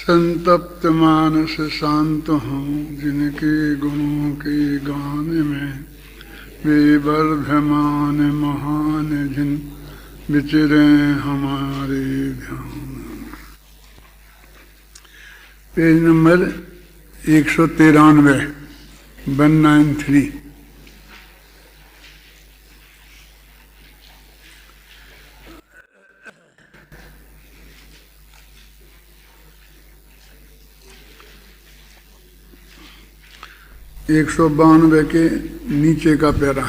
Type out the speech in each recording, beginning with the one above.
संतप्त मानस शांत हूँ जिनके गुणों के गाने में वे वर्धमान महान जिन विचरे हमारे ध्यान। Page number 193 193। एक 192 के नीचे का पैरा।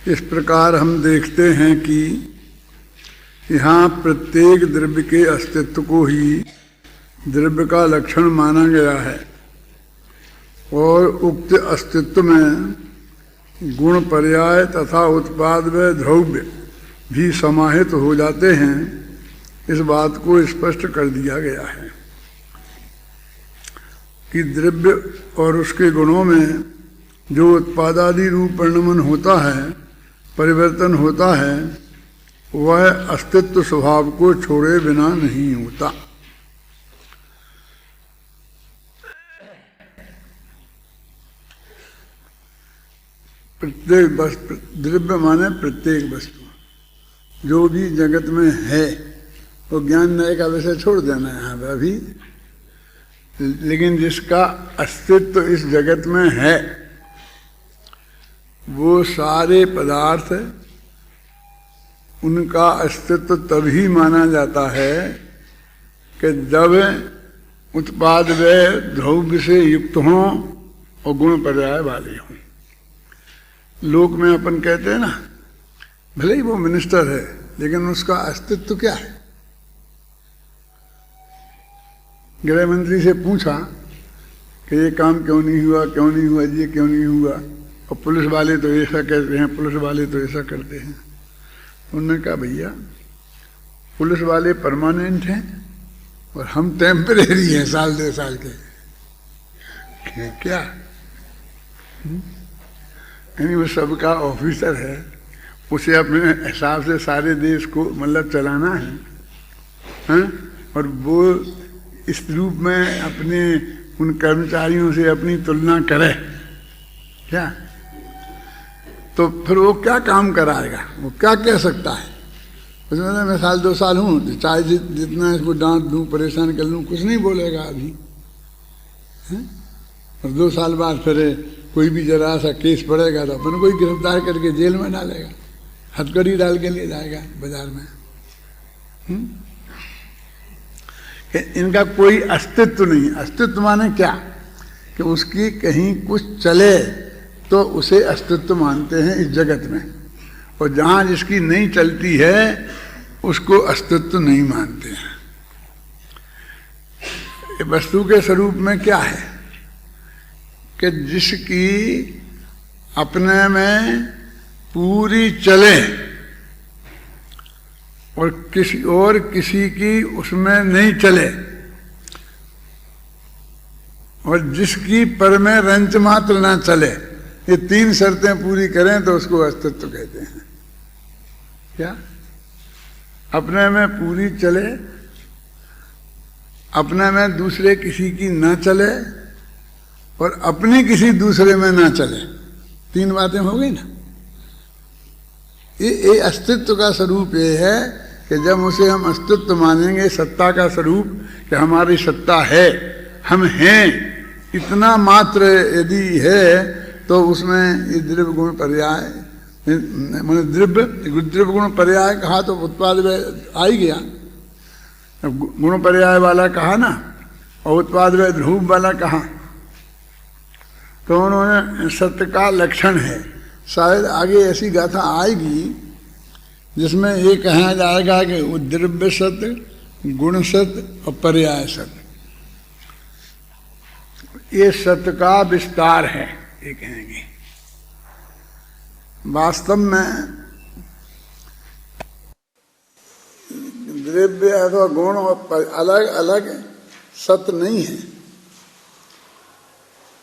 इस प्रकार हम देखते हैं कि यहाँ प्रत्येक द्रव्य के अस्तित्व को ही द्रव्य का लक्षण माना गया है और उक्त अस्तित्व में गुण पर्याय तथा उत्पाद व द्रव्य भी समाहित हो जाते हैं। इस बात को स्पष्ट कर दिया गया है कि द्रव्य और उसके गुणों में जो उत्पादादि रूप परिणमन होता है, परिवर्तन होता है, वह अस्तित्व स्वभाव को छोड़े बिना नहीं होता। प्रत्येक वस्तु, द्रव्य माने प्रत्येक वस्तु जो भी जगत में है, वो ज्ञान नए का विषय छोड़ देना है यहाँ पर अभी। लेकिन जिसका अस्तित्व इस जगत में है, वो सारे पदार्थ, उनका अस्तित्व तभी माना जाता है कि जब उत्पाद व द्रव्य से युक्त हों और गुण पर्याय वाले हों। लोक में अपन कहते हैं ना, भले ही वो मिनिस्टर है लेकिन उसका अस्तित्व क्या है। गृह मंत्री से पूछा कि ये काम क्यों नहीं हुआ, क्यों नहीं हुआ, ये क्यों नहीं हुआ, और पुलिस वाले तो ऐसा कहते हैं, पुलिस वाले तो ऐसा करते हैं। तो उन्होंने कहा भैया पुलिस वाले परमानेंट हैं और हम टेम्परेरी हैं, साल 2 साल के। क्या यानी वो सबका ऑफिसर है, उसे अपने हिसाब से सारे देश को मतलब चलाना है, हैं? और वो इस रूप में अपने उन कर्मचारियों से अपनी तुलना करे क्या, तो फिर वो क्या काम कराएगा, वो क्या कह सकता है। उसमें मैं साल 2 साल हूँ, चाहे जितना इसको डांट दूँ, परेशान कर लूँ, कुछ नहीं बोलेगा अभी, है? और 2 साल बाद फिर कोई भी जरा सा केस पड़ेगा तो अपन को ही गिरफ्तार करके जेल में डालेगा, हथकड़ी डाल के ले जाएगा बाजार में। इनका कोई अस्तित्व नहीं। अस्तित्व माने क्या कि उसकी कहीं कुछ चले तो उसे अस्तित्व मानते हैं इस जगत में, और जहाँ जिसकी नहीं चलती है उसको अस्तित्व नहीं मानते हैं। वस्तु के स्वरूप में क्या है कि जिसकी अपने में पूरी चले और किसी की उसमें नहीं चले, और जिसकी पर में रंच मात्र ना चले, ये 3 शर्तें पूरी करें तो उसको अस्तित्व कहते हैं। क्या? अपने में पूरी चले, अपने में दूसरे किसी की ना चले, और अपनी किसी दूसरे में ना चले। 3 बातें हो गई ना। ये अस्तित्व का स्वरूप ये है कि जब उसे हम अस्तित्व मानेंगे, सत्ता का स्वरूप कि हमारी सत्ता है, हम हैं, इतना मात्र यदि है तो उसमें ये द्रव्य गुण पर्याय, मैंने द्रव्य गुण पर्याय कहा तो उत्पाद आ ही गया। गुण पर्याय वाला कहा ना, और उत्पाद व ध्रुव वाला कहा, तो उन्होंने सत्य का लक्षण है। शायद आगे ऐसी गाथा आएगी जिसमें ये कहा जाएगा कि वो द्रव्य सत्य, गुण सत्य और पर्याय सत्य, ये सत्य का विस्तार है, ये कहेंगे। वास्तव में द्रव्य अथवा गुण और अलग अलग सत्य नहीं है,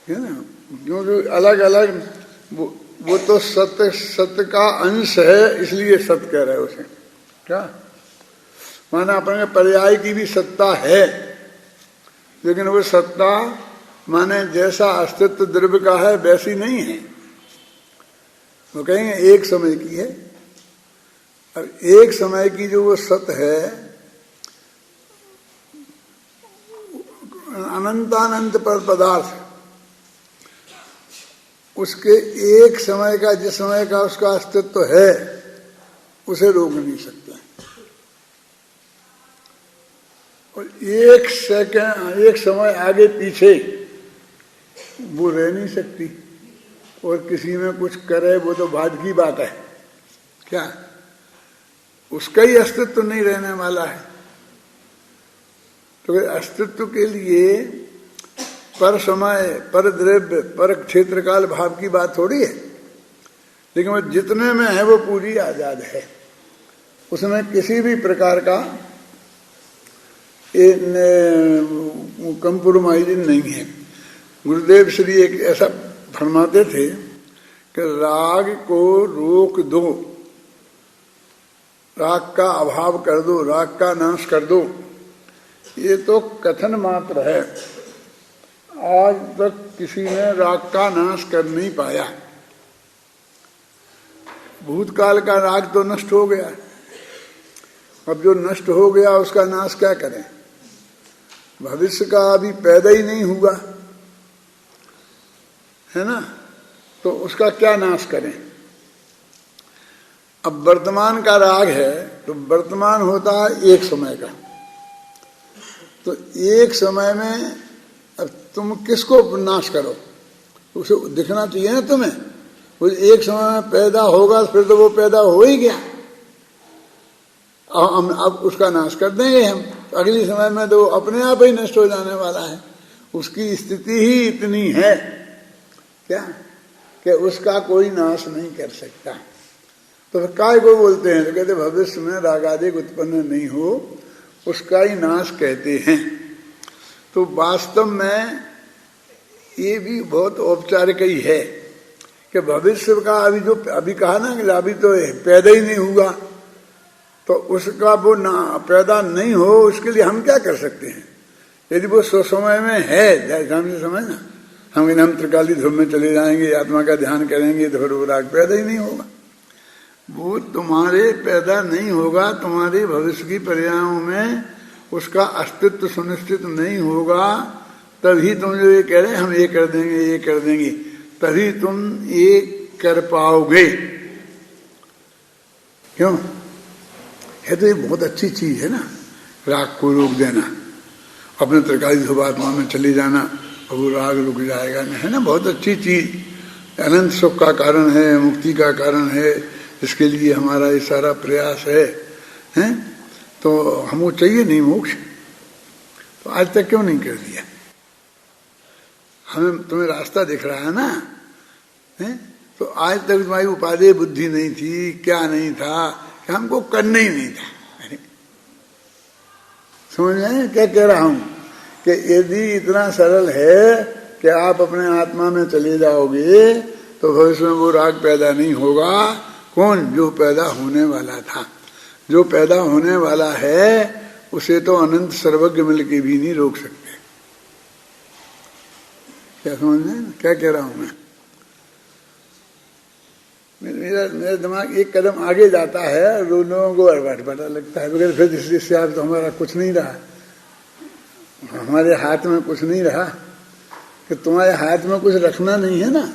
ना, क्योंकि अलग अलग वो तो सत्य का अंश है, इसलिए सत्य कह रहे हैं उसे। क्या माना अपने पर्याय की भी सत्ता है, लेकिन वो सत्ता माने जैसा अस्तित्व द्रव्य का है वैसी नहीं है। वो कहेंगे एक समय की है, और एक समय की जो वो सत है अनंतानंत पर पदार्थ, उसके एक समय का, जिस समय का उसका अस्तित्व है, उसे रोक नहीं सकते। और एक सेकंड, एक समय आगे पीछे वो रह नहीं सकती, और किसी में कुछ करे वो तो बाद की बात है। क्या उसका ही अस्तित्व नहीं रहने वाला है? तो अस्तित्व के लिए पर समय, पर द्रव्य, पर क्षेत्र काल भाव की बात थोड़ी है। लेकिन वो जितने में है वो पूरी आजाद है, उसमें किसी भी प्रकार का कंप्रोमाइजिंग नहीं है। गुरुदेव श्री एक ऐसा फरमाते थे कि राग को रोक दो, राग का अभाव कर दो, राग का नाश कर दो, ये तो कथन मात्र है। आज तक किसी ने राग का नाश कर नहीं पाया। भूतकाल का राग तो नष्ट हो गया, अब जो नष्ट हो गया उसका नाश क्या करें? भविष्य का अभी पैदा ही नहीं हुआ है ना, तो उसका क्या नाश करें? अब वर्तमान का राग है तो वर्तमान होता है एक समय का, तो एक समय में अब तुम किसको नाश करो? उसे दिखना चाहिए ना तुम्हें। वो एक समय में पैदा होगा फिर तो वो पैदा हो ही गया, हम अब उसका नाश कर देंगे हम, अगली समय में तो अपने आप ही नष्ट हो जाने वाला है। उसकी स्थिति ही इतनी है क्या कि उसका कोई नाश नहीं कर सकता। तो फिर काय को बोलते हैं? तो कहते भविष्य में रागादिक उत्पन्न नहीं हो, उसका ही नाश कहते हैं। तो वास्तव में ये भी बहुत औपचारिक ही है कि भविष्य का अभी जो अभी कहा ना कि अभी तो पैदा ही नहीं हुआ, तो उसका वो ना पैदा नहीं हो उसके लिए हम क्या कर सकते हैं? यदि वो समय में है, समझना, हम त्रिकाली ध्रुव में चले जाएंगे, आत्मा का ध्यान करेंगे, तो फिर वो राग पैदा ही नहीं होगा। वो तुम्हारे पैदा नहीं होगा, तुम्हारे भविष्य की पर्यायों में उसका अस्तित्व सुनिश्चित नहीं होगा, तभी तुम जो ये कह रहे हैं हम ये कर देंगे, ये कर देंगे, तभी तुम ये कर पाओगे। क्यों है? तो ये बहुत अच्छी चीज है ना, राग को रोक देना, अपने त्रिकाली ध्रुवात्मा में चले जाना और वो राग रुक जाएगा, है ना, बहुत अच्छी चीज। अनंत सुख का कारण है, मुक्ति का कारण है, इसके लिए हमारा ये सारा प्रयास है? तो हमको चाहिए नहीं मोक्ष, तो आज तक क्यों नहीं कर दिया? हमें तुम्हें रास्ता दिख रहा है ना, है? तो आज तक तुम्हारी उपादेय बुद्धि नहीं थी, क्या नहीं था कि हमको करना ही नहीं था। समझ में क्या कह रहा हूं कि यदि इतना सरल है कि आप अपने आत्मा में चले जाओगे तो भविष्य में वो राग पैदा नहीं होगा। कौन? जो पैदा होने वाला था। जो पैदा होने वाला है उसे तो अनंत सर्वज्ञ मिल के भी नहीं रोक सकते। क्या समझ में क्या कह रहा हूं मैं? मेरा दिमाग एक कदम आगे जाता है और लोगों को अटपटा लगता है, बगैर फिर इसलिए आप तो हमारा कुछ नहीं रहा, हमारे हाथ में कुछ नहीं रहा। कि तुम्हारे हाथ में कुछ रखना नहीं है ना,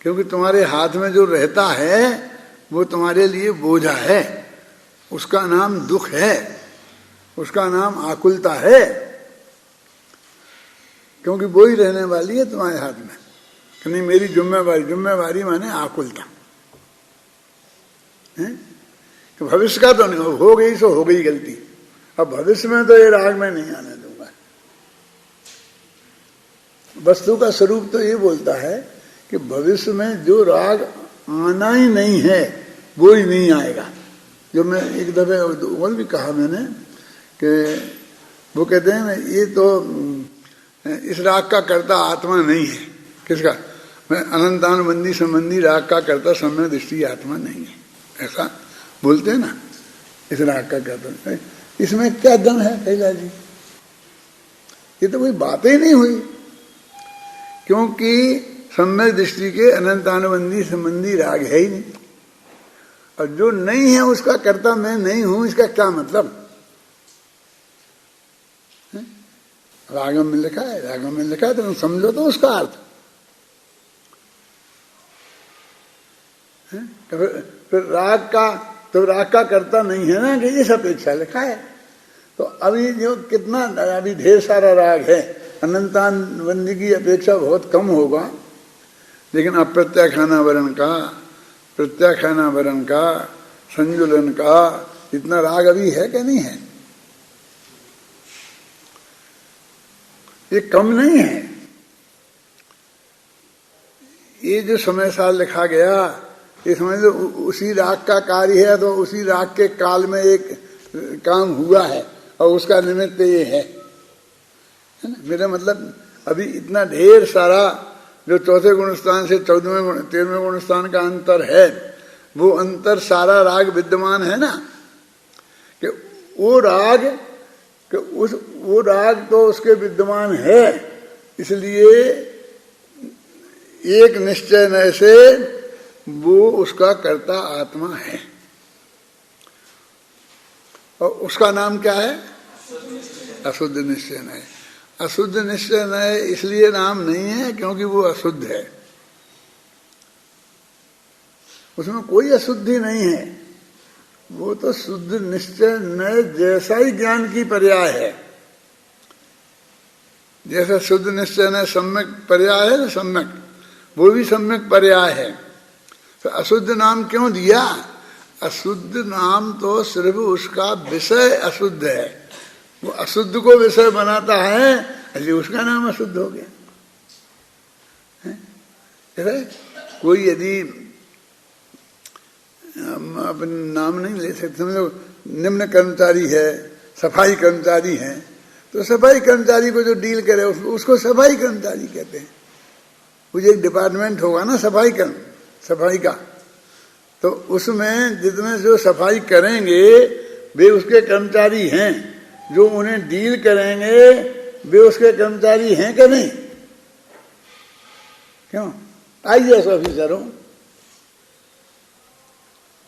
क्योंकि तुम्हारे हाथ में जो रहता है वो तुम्हारे लिए बोझा है, उसका नाम दुख है, उसका नाम आकुलता है, क्योंकि वो ही रहने वाली है तुम्हारे हाथ में। कि नहीं मेरी जिम्मेवारी, जिम्मेवारी माने आकुलता है। कि भविष्य का तो नहीं हो गई सो हो गई गलती, अब भविष्य में तो ये राग में नहीं आने दूंगा। वस्तु का स्वरूप तो ये बोलता है कि भविष्य में जो राग आना ही नहीं है वो ही नहीं आएगा। जो मैं एक दफे और भी कहा मैंने कि वो कहते हैं ये तो इस राग का कर्ता आत्मा नहीं है। किसका? मैं अनंतानुबंधी संबंधी राग का कर्ता समय दृष्टि आत्मा नहीं है, ऐसा बोलते हैं ना। इस राग का कहते हैं। इसमें क्या दम है कैलाश जी? ये तो कोई बात ही नहीं हुई, क्योंकि सम्यक दृष्टि के अनंतानुबंधी संबंधी राग है ही नहीं। और जो नहीं है उसका कर्ता मैं नहीं हूं, इसका क्या मतलब? रागम में लिखा है, रागम में लिखा है, तो तुम समझो तो उसका अर्थ। फिर राग का कर्ता नहीं है ना, कि इस अपेक्षा लिखा है। तो अभी जो कितना, अभी ढेर सारा राग है, अनंतानुबंधी की अपेक्षा बहुत कम होगा, लेकिन अप्रत्याख्यानावरण का, प्रत्याख्यानावरण का, संजुलन का इतना राग अभी है कि नहीं है? ये कम नहीं है। ये जो समय साल लिखा गया, ये समझ लो उसी राग का कार्य है, तो उसी राग के काल में एक काम हुआ है और उसका निमित्त ये है ना। मेरा मतलब अभी इतना ढेर सारा जो चौथे गुणस्थान से 13वें गुणस्थान का अंतर है, वो अंतर सारा राग विद्यमान है ना, कि वो राग तो उसके विद्यमान है, इसलिए एक निश्चय नय से वो उसका कर्ता आत्मा है। और उसका नाम क्या है? अशुद्ध निश्चय नय। अशुद्ध निश्चय नय इसलिए नाम नहीं है क्योंकि वो अशुद्ध है, उसमें कोई अशुद्धि नहीं है। वो तो शुद्ध निश्चय नय जैसा ही ज्ञान की पर्याय है। जैसा शुद्ध निश्चय नय सम्यक पर्याय है ना, सम्यक, वो भी सम्यक पर्याय है। तो अशुद्ध नाम क्यों दिया? अशुद्ध नाम तो सिर्फ उसका विषय अशुद्ध है, वो अशुद्ध को विषय बनाता है, इसलिए उसका नाम अशुद्ध हो गया। कोई यदि अपने नाम नहीं ले सकते, समझो निम्न कर्मचारी है, सफाई कर्मचारी है, तो सफाई कर्मचारी को जो डील करे उसको सफाई कर्मचारी कहते हैं। कुछ एक डिपार्टमेंट होगा ना सफाई का, तो उसमें जितने जो सफाई करेंगे वे उसके कर्मचारी हैं, जो उन्हें डील करेंगे वे उसके कर्मचारी हैं कि नहीं? क्यों? आईएएस ऑफिसर हो,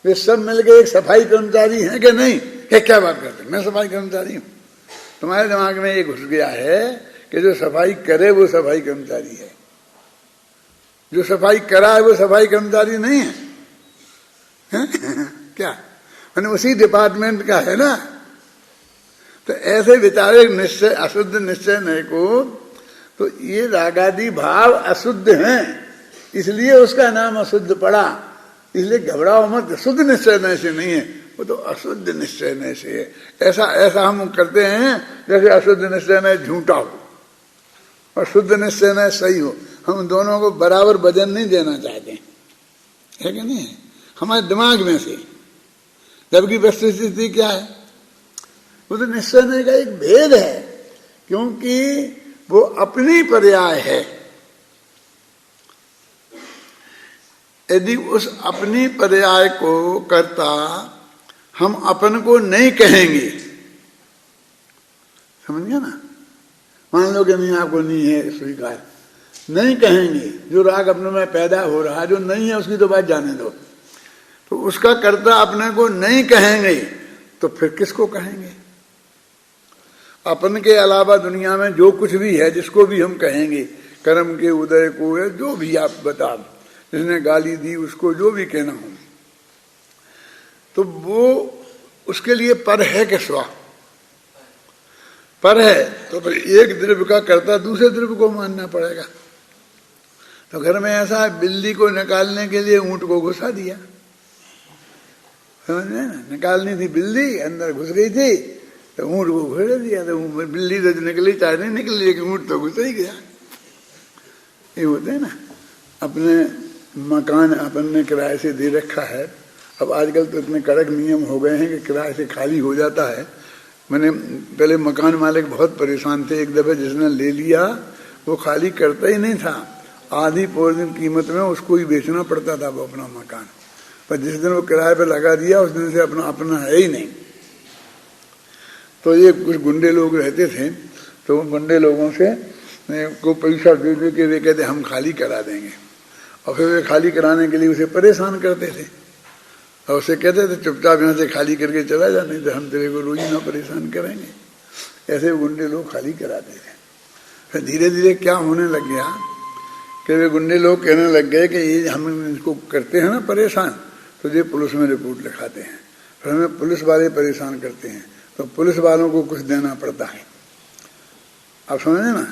वे सब मिलके एक सफाई कर्मचारी हैं कि नहीं? क्या बात करते, मैं सफाई कर्मचारी हूं। तुम्हारे दिमाग में ये घुस गया है कि जो सफाई करे वो सफाई कर्मचारी है, जो सफाई कराए वो सफाई कर्मचारी नहीं है, क्या? मैंने उसी डिपार्टमेंट का है ना। तो ऐसे विचारे निश्चय, अशुद्ध निश्चय नय को, तो ये रागादि भाव अशुद्ध हैं, इसलिए उसका नाम अशुद्ध पड़ा। इसलिए घबराओ मत, शुद्ध निश्चय नय से नहीं है, वो तो अशुद्ध निश्चय नय से है। ऐसा हम करते हैं जैसे अशुद्ध निश्चय नय झूठा हो और शुद्ध निश्चय नय सही हो। हम दोनों को बराबर वजन नहीं देना चाहते, है कि नहीं? हमारे दिमाग में से, जबकि वस्तुस्थिति क्या है? वो तो निश्चय नय का एक भेद है, क्योंकि वो अपनी पर्याय है। यदि उस अपनी पर्याय को करता हम अपन को नहीं कहेंगे, समझ गया ना? मान लो कि नहीं, आपको नहीं है स्वीकार, नहीं कहेंगे। जो राग अपने में पैदा हो रहा है, जो नहीं है उसकी तो बात जाने दो, तो उसका कर्ता अपने को नहीं कहेंगे, तो फिर किसको कहेंगे? अपन के अलावा दुनिया में जो कुछ भी है, जिसको भी हम कहेंगे, कर्म के उदय को है, जो भी आप बता, जिसने गाली दी उसको जो भी कहना हो, तो वो उसके लिए पर है कि स्वा? पर है, तो फिर एक द्रव्य का कर्ता दूसरे द्रव्य को मानना पड़ेगा। तो घर में ऐसा है, बिल्ली को निकालने के लिए ऊंट को घुसा दिया, समझ में ना? निकालनी थी बिल्ली, अंदर घुस गई थी, तो ऊंट को घुसा दिया। तो बिल्ली तो निकली, चाहे नहीं निकली, लेकिन ऊंट तो घुस ही गया। ये होते है ना। अपने मकान अपन ने किराए से दे रखा है, अब आजकल तो इतने कड़क नियम हो गए हैं कि किराए से खाली हो जाता है। मैंने पहले मकान मालिक बहुत परेशान थे, एक दफे जिसने ले लिया वो खाली करता ही नहीं था, आधी पौनी कीमत में उसको ही बेचना पड़ता था वो अपना मकान। पर जिस दिन वो किराए पे लगा दिया उस दिन से अपना है ही नहीं, तो ये कुछ गुंडे लोग रहते थे, तो उन गुंडे लोगों से को पैसा दे दे के वे कहते हम खाली करा देंगे, और फिर वे खाली कराने के लिए उसे परेशान करते थे और उसे कहते थे चुपचाप यहाँ से खाली करके चला जा, नहीं तो हम तेरे को रोज ना परेशान करेंगे। ऐसे गुंडे लोग खाली कराते थे। फिर धीरे धीरे क्या होने लग गया कि वे गुंडे लोग कहने लग गए कि ये हम इनको करते हैं ना परेशान, तो ये पुलिस में रिपोर्ट लिखाते हैं, फिर हमें पुलिस वाले परेशान करते हैं, तो पुलिस वालों को कुछ देना पड़ता है। आप समझे ना?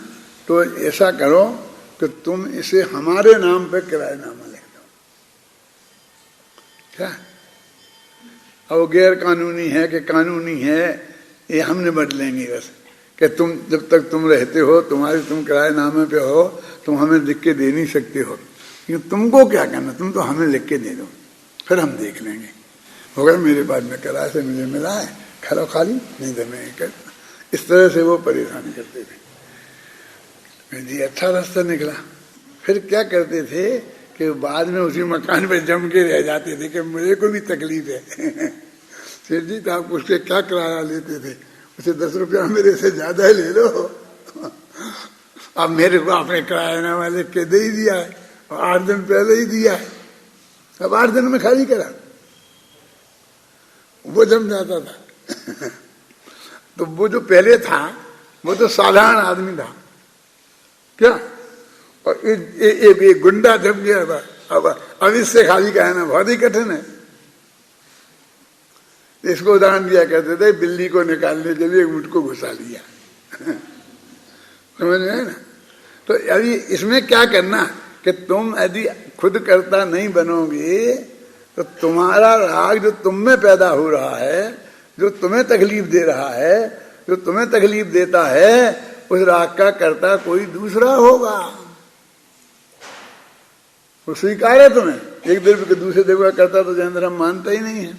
तो ऐसा करो कि तुम इसे हमारे नाम पे किराएनामा लिख दो। क्या अब गैर कानूनी है कि कानूनी है, ये हम निपट लेंगे बस, कि तुम जब तक तुम रहते हो, तुम किराएनामे पे हो, तुम हमें लिख के दे नहीं सकते हो, क्योंकि तुमको क्या करना, तुम तो हमें लिख के दे दो, फिर हम देख लेंगे। मगर मेरे पास में किराए से मुझे मिला है, खलो खाली, नहीं तो मैं करता। इस तरह से वो परेशान करते थे। जी अच्छा रास्ता निकला। फिर क्या करते थे कि बाद में उसी मकान पे जम के रह जाते थे कि मुझे को भी तकलीफ है। सेठ जी तो आप उसके क्या किराया लेते थे, उसे 10 रुपया मेरे से ज्यादा ले लो, अब मेरे को आपने किराएनामा लिख के दे ही दिया है, और 8 दिन पहले ही दिया है, अब 8 दिन में खाली करा। वो जम जाता था। तो वो जो पहले था वो तो साधारण आदमी था क्या, और एक गुंडा जम गया। अब इससे खाली कहना बहुत ही कठिन है। इसको उदाहरण दिया करते थे, बिल्ली को निकालने के लिए ऊँट को घुसा लिया। समझ में ना? तो अभी इसमें क्या करना कि तुम यदि खुद करता नहीं बनोगे तो तुम्हारा राग जो तुम में पैदा हो रहा है, जो तुम्हें तकलीफ दे रहा है, जो तुम्हें तकलीफ देता है, उस राग का करता कोई दूसरा होगा। वो स्वीकार है तुम्हें, एक दिन के दूसरे देव का करता तो जयेंद्र हम मानता ही नहीं है,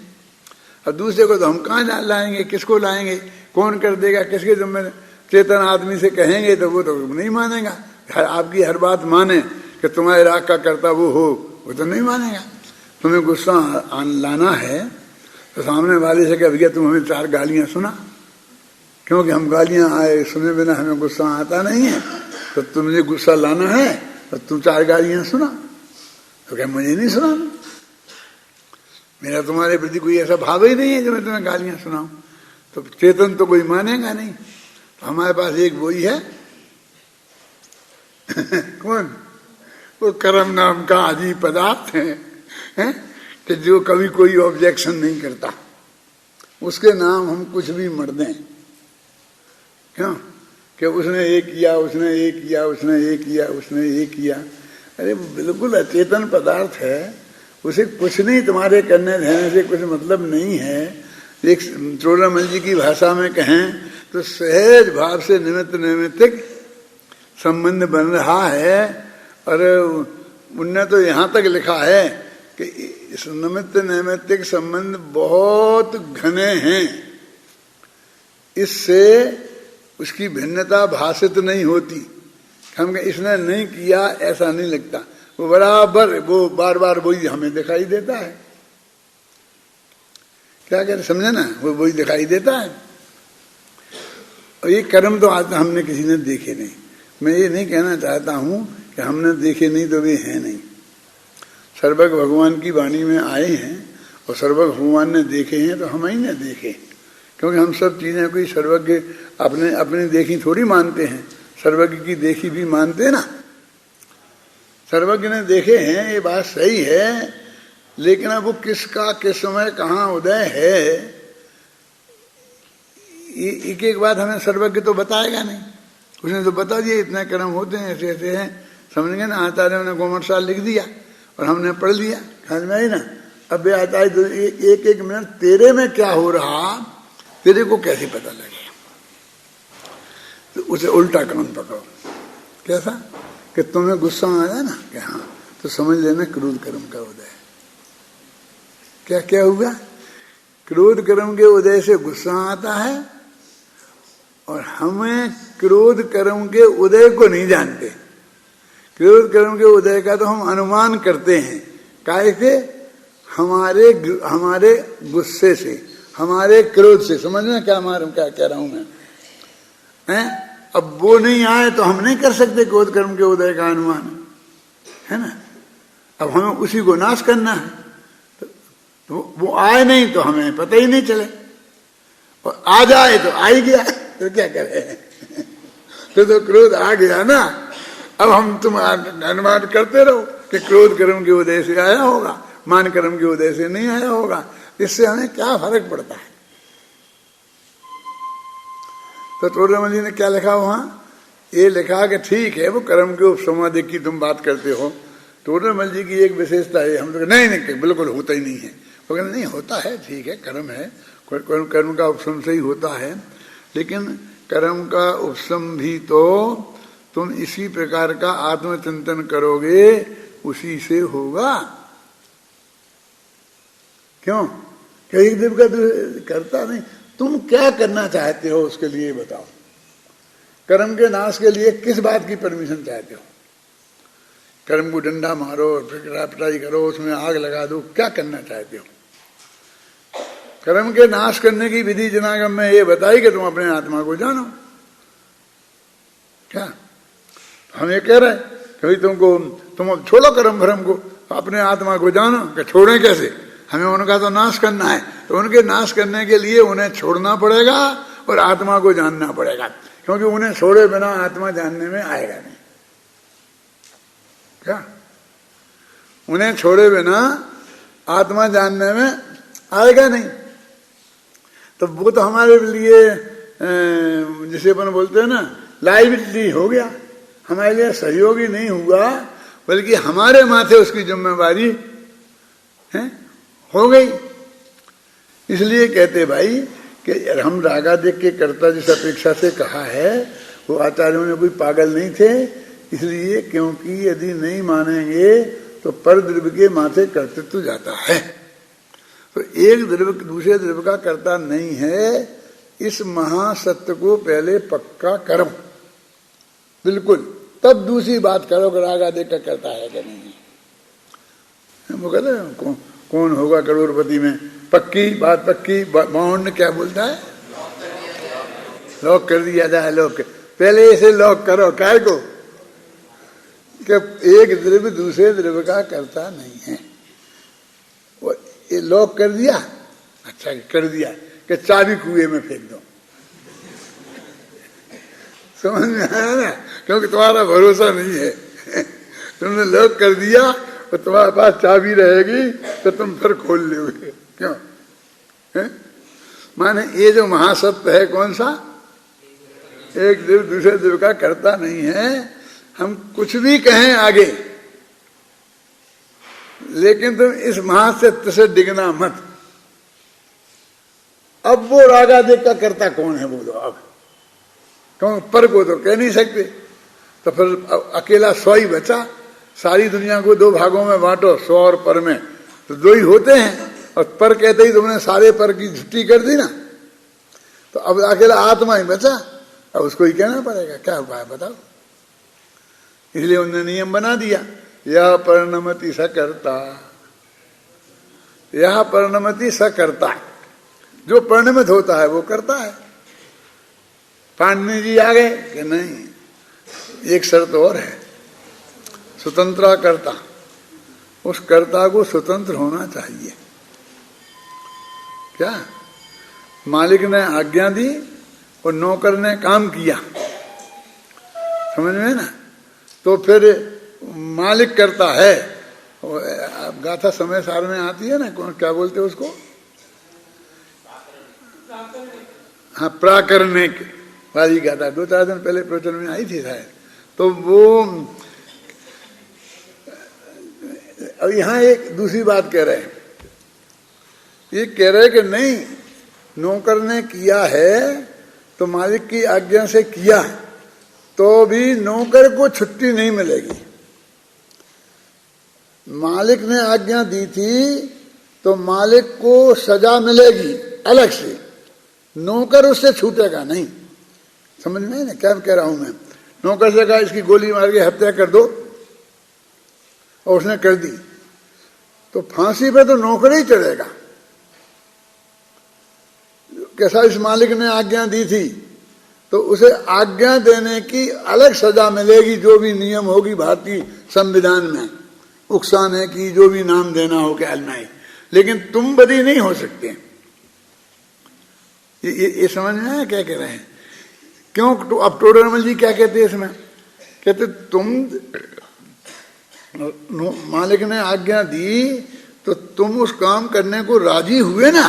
और दूसरे को तो हम कहाँ लाएंगे, किसको लाएंगे, कौन कर देगा, किसके जिम्मे चेतन आदमी से कहेंगे तो वो तो नहीं मानेगा। आपकी हर बात माने कि तुम्हारे राग का करता वो हो, वो तो नहीं मानेगा। तुम्हें गुस्सा लाना है तो सामने वाले से कह भैया तुम हमें 4 गालियां सुना, क्योंकि हम गालियां आए सुने बिना हमें गुस्सा आता नहीं है, तो तुमने गुस्सा लाना है तो तुम 4 गालियां सुना। तो क्या मुझे नहीं सुना, मेरा तुम्हारे प्रति कोई ऐसा भाव ही नहीं है जो मैं तुम्हें गालियां सुनाऊं। तो चेतन तो कोई मानेगा नहीं। तो हमारे पास एक वही है कौन, वो कर्म नाम का आदि पदार्थ है कि जो कभी कोई ऑब्जेक्शन नहीं करता, उसके नाम हम कुछ भी मर दें। क्यों कि उसने ये किया, उसने ये किया, उसने ये किया, उसने ये किया। अरे बिल्कुल अचेतन पदार्थ है, उसे कुछ नहीं तुम्हारे करने रहने से कुछ मतलब नहीं है। एक चोलामल जी की भाषा में कहें तो सहज भाव से निमित्त नैमित्तिक संबंध बन रहा है। और उनने तो यहाँ तक लिखा है कि इस निमित्त नैमित्तिक संबंध बहुत घने हैं, इससे उसकी भिन्नता भाषित नहीं होती। हम इसने नहीं किया ऐसा नहीं लगता, वो बराबर वो बार बार वही हमें दिखाई देता है। क्या कहते समझे ना, वो वही दिखाई देता है। और ये कर्म तो आज हमने किसी ने देखे नहीं। मैं ये नहीं कहना चाहता हूँ कि हमने देखे नहीं तो वे हैं नहीं। सर्वज्ञ भगवान की वाणी में आए हैं और सर्वज्ञ भगवान ने देखे हैं तो हम ही ने देखे, क्योंकि हम सब चीजें कोई सर्वज्ञ अपने अपनी देखी थोड़ी मानते हैं, सर्वज्ञ की देखी भी मानते ना। सर्वज्ञ ने देखे हैं, ये बात सही है, लेकिन अब वो किसका किस समय कहाँ उदय है, एक एक बात हमें सर्वज्ञ तो बताएगा नहीं। उसने तो बता दिया इतने कर्म होते हैं, ऐसे ऐसे हैं, समझ गए ना। आचार्यों ने गोमटसाल लिख दिया और हमने पढ़ लिया, समझ में आई ना। अब आचार्य तो एक एक मिनट तेरे में क्या हो रहा तेरे को कैसे पता लगेगा। तो उसे उल्टा क्रम पकड़ो। कैसा कि तुम्हें गुस्सा आया ना कि हाँ, तो समझ लेना क्रोध कर्म का उदय है। क्या क्या हुआ, क्रोध कर्म के उदय से गुस्सा आता है, और हमें क्रोध कर्म के उदय को नहीं जानते। क्रोध कर्म के उदय का तो हम अनुमान करते हैं, काहे से, हमारे गुस्से से, हमारे क्रोध से। समझ में क्या क्या कह रहा हूं मैं, हैं? अब वो नहीं आए तो हम नहीं कर सकते क्रोध कर्म के उदय का अनुमान, है ना। अब हमें उसी को नाश करना है, तो वो आए नहीं तो हमें पता ही नहीं चले, और आ जाए तो आ ही गया, तो क्या करें। तो क्रोध आ गया ना, अब हम तुम अनुमान करते रहो कि क्रोध कर्म के उदय से आया होगा, मान कर्म के उदय से नहीं आया होगा, इससे हमें क्या फर्क पड़ता है। तो टोडरमल जी ने क्या लिखा वहां, ये लिखा कि ठीक है वो कर्म के उपसमाधि की तुम बात करते हो। टोडरमल जी की एक विशेषता है, हम लोग नहीं बिल्कुल होता ही नहीं है, वो कहते नहीं होता है, ठीक है कर्म है, कर्म का उपशम से ही होता है, लेकिन कर्म का उपशम भी तो तुम इसी प्रकार का आत्मचिंतन करोगे उसी से होगा। क्यों? एक देव का करता नहीं, तुम क्या करना चाहते हो उसके लिए बताओ। कर्म के नाश के लिए किस बात की परमिशन चाहते हो? कर्म को डंडा मारो, पिटाई करो, उसमें आग लगा दो, क्या करना चाहते हो? कर्म के नाश करने की विधि जनागम में ये बताई कि तुम अपने आत्मा को जानो। क्या हम ये कह रहे हैं कभी तुम छोड़ो कर्म भ्रम को, अपने आत्मा को जानो, कि छोड़ें कैसे? हमें उनका तो नाश करना है, तो उनके नाश करने के लिए उन्हें छोड़ना पड़ेगा और आत्मा को जानना पड़ेगा, क्योंकि उन्हें छोड़े बिना आत्मा जानने में आएगा नहीं। क्या? उन्हें छोड़े बिना आत्मा जानने में आएगा नहीं। तो वो तो हमारे लिए जिसे अपन बोलते हैं ना लाइबिलिटी हो गया, हमारे लिए सहयोगी नहीं हुआ, बल्कि हमारे माथे उसकी जिम्मेवारी है हो गई। इसलिए कहते भाई कि हम रागादेश के कर्ता जिस अपेक्षा से कहा है वो आचार्यों ने कोई पागल नहीं थे, इसलिए क्योंकि यदि नहीं मानेंगे तो पर द्रव्य के माथे कर्तृत्व जाता है। तो एक द्रव्य दूसरे द्रव्य का कर्ता नहीं है, इस महासत्य को पहले पक्का करो बिल्कुल, तब दूसरी बात करो कि रागादेश का कर्ता है कि नहीं है। वो कहते हैं कौन होगा करोड़पति में, पक्की बात पक्की। बाउंड क्या बोलता है? लॉक कर दिया जाए, लॉक पहले इसे लॉक करो, काय को कि एक द्रव्य दूसरे द्रव्य का कर्ता नहीं है। वो ये लॉक कर दिया, अच्छा कर दिया कि चाबी कुएं में फेंक दो। समझ में आया ना? क्योंकि तुम्हारा भरोसा नहीं है, तुमने लॉक कर दिया तो तुम्हारे पास चाबी रहेगी तो तुम फिर खोल लोगे। क्यों है? माने ये जो महासत्य है कौन सा? एक देव दूसरे देव का कर्ता नहीं है। हम कुछ भी कहें आगे, लेकिन तुम इस महासत्य से डिगना मत। अब वो रागादेश का कर्ता कौन है बोलो? अब क्यों पर को तो कह नहीं सकते, तो फिर अकेला सौ ही बचा। सारी दुनिया को दो भागों में बांटो, सौ और पर में, तो दो ही होते हैं, और पर कहते ही तुमने सारे पर की छुट्टी कर दी ना, तो अब अकेला आत्मा ही बचा। अब उसको ही कहना पड़ेगा, क्या उपाय बताओ। इसलिए उन्होंने नियम बना दिया, यह परिणमति सकर्ता, यह परिणमति सकर्ता, जो परिणमित होता है वो करता है। पाणिनि जी आ गए कि नहीं, एक शर्त और है, स्वतंत्र कर्ता। उस कर्ता को स्वतंत्र होना चाहिए। क्या? मालिक ने आज्ञा दी और नौकर ने काम किया, समझ में ना, तो फिर मालिक करता है। गाथा समय सार में आती है ना, कौन क्या बोलते हैं उसको? हाँ, प्राकरणिक वाली गाथा 2-4 दिन पहले प्रवचन में आई थी शायद। तो वो अब यहाँ एक दूसरी बात कह रहे हैं, ये कह रहे कि नहीं, नौकर ने किया है तो मालिक की आज्ञा से किया, तो भी नौकर को छुट्टी नहीं मिलेगी। मालिक ने आज्ञा दी थी तो मालिक को सजा मिलेगी अलग से, नौकर उससे छूटेगा नहीं। समझ में ना क्या कह रहा हूं मैं? नौकर से कहा इसकी गोली मार के हत्या कर दो, और उसने कर दी, तो फांसी पे तो नौकर ही चढ़ेगा। कैसा इस मालिक ने आज्ञा दी थी तो उसे आज्ञा देने की अलग सजा मिलेगी, जो भी नियम होगी भारतीय संविधान में, उकसाने की, जो भी नाम देना हो ख्याल में, लेकिन तुम बदी नहीं हो सकते। ये समझ में आया क्या कह रहे हैं? क्यों? तो अब टोडरमल जी क्या कहते हैं इसमें? कहते तुम मालिक ने आज्ञा दी तो तुम उस काम करने को राजी हुए ना।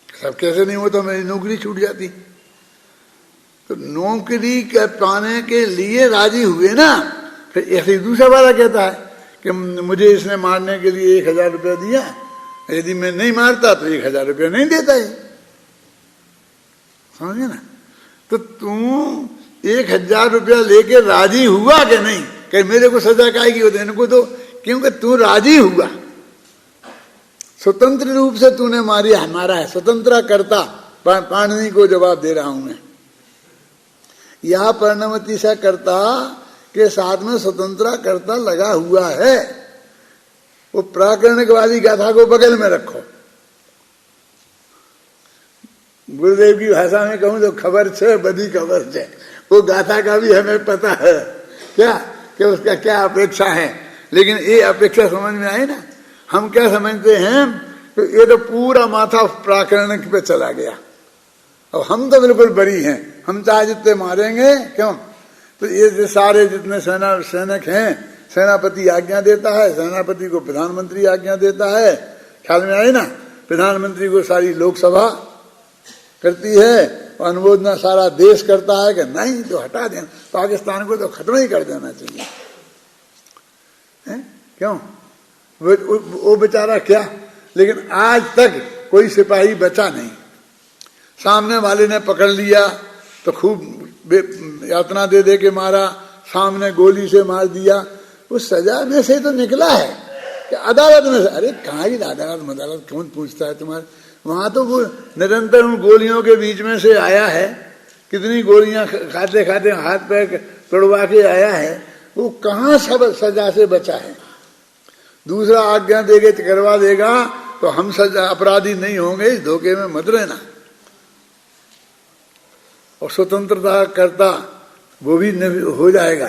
सब कैसे नहीं होता, मेरी नौकरी छूट जाती। तो नौकरी के पाने के लिए राजी हुए ना। फिर ऐसे दूसरा वाला कहता है कि मुझे इसने मारने के लिए 1000 रुपया दिया, यदि मैं नहीं मारता तो 1000 रुपया नहीं देता है। समझे ना? तो तुम 1000 रुपया लेके राजी हुआ कि नहीं? कहीं मेरे को सजा काएगी हो देने को, तो क्योंकि तू राजी हुआ, स्वतंत्र रूप से तूने मारा है। स्वतंत्र कर्ता पाणिनि को जवाब दे रहा हूं मैं। यह पर्णमति सा कर्ता के साथ में स्वतंत्र कर्ता लगा हुआ है। वो प्राकरणिक वाली गाथा को बगल में रखो। गुरुदेव की भाषा में कहूं तो खबर छे, बड़ी खबर छे। वो गाथा का भी हमें पता है क्या कि उसका क्या अपेक्षा है, लेकिन ये अपेक्षा समझ में आई ना। हम क्या समझते हैं तो ये तो पूरा माथा प्राकरणिक पे चला गया। अब हम तो बिल्कुल बरी हैं, हम चाहे जितने मारेंगे क्यों। तो ये सारे जितने सैनिक हैं, सेनापति आज्ञा देता है, सेनापति को प्रधानमंत्री आज्ञा देता है, ख्याल में आई ना। प्रधानमंत्री को सारी लोकसभा करती है और अनुमोदना सारा देश करता है कि नहीं तो हटा देना, पाकिस्तान को तो खत्म ही कर देना चाहिए। क्यों? वो बेचारा क्या, लेकिन आज तक कोई सिपाही बचा नहीं। सामने वाले ने पकड़ लिया तो खूब यातना दे दे के मारा, सामने गोली से मार दिया, उस सजा में से तो निकला है कि अदालत में से। अरे कहाँ की अदालत कौन पूछता है तुम्हारे? वहां तो वो निरंतर उन गोलियों के बीच में से आया है, कितनी गोलियां खाते खाते हाथ पैर तोड़वा के आया है, वो कहाँ सब सजा से बचा है। दूसरा आज्ञा देगे करवा देगा तो हम सजा अपराधी नहीं होंगे, इस धोखे में मत रहना। और स्वतंत्रता करता वो भी हो जाएगा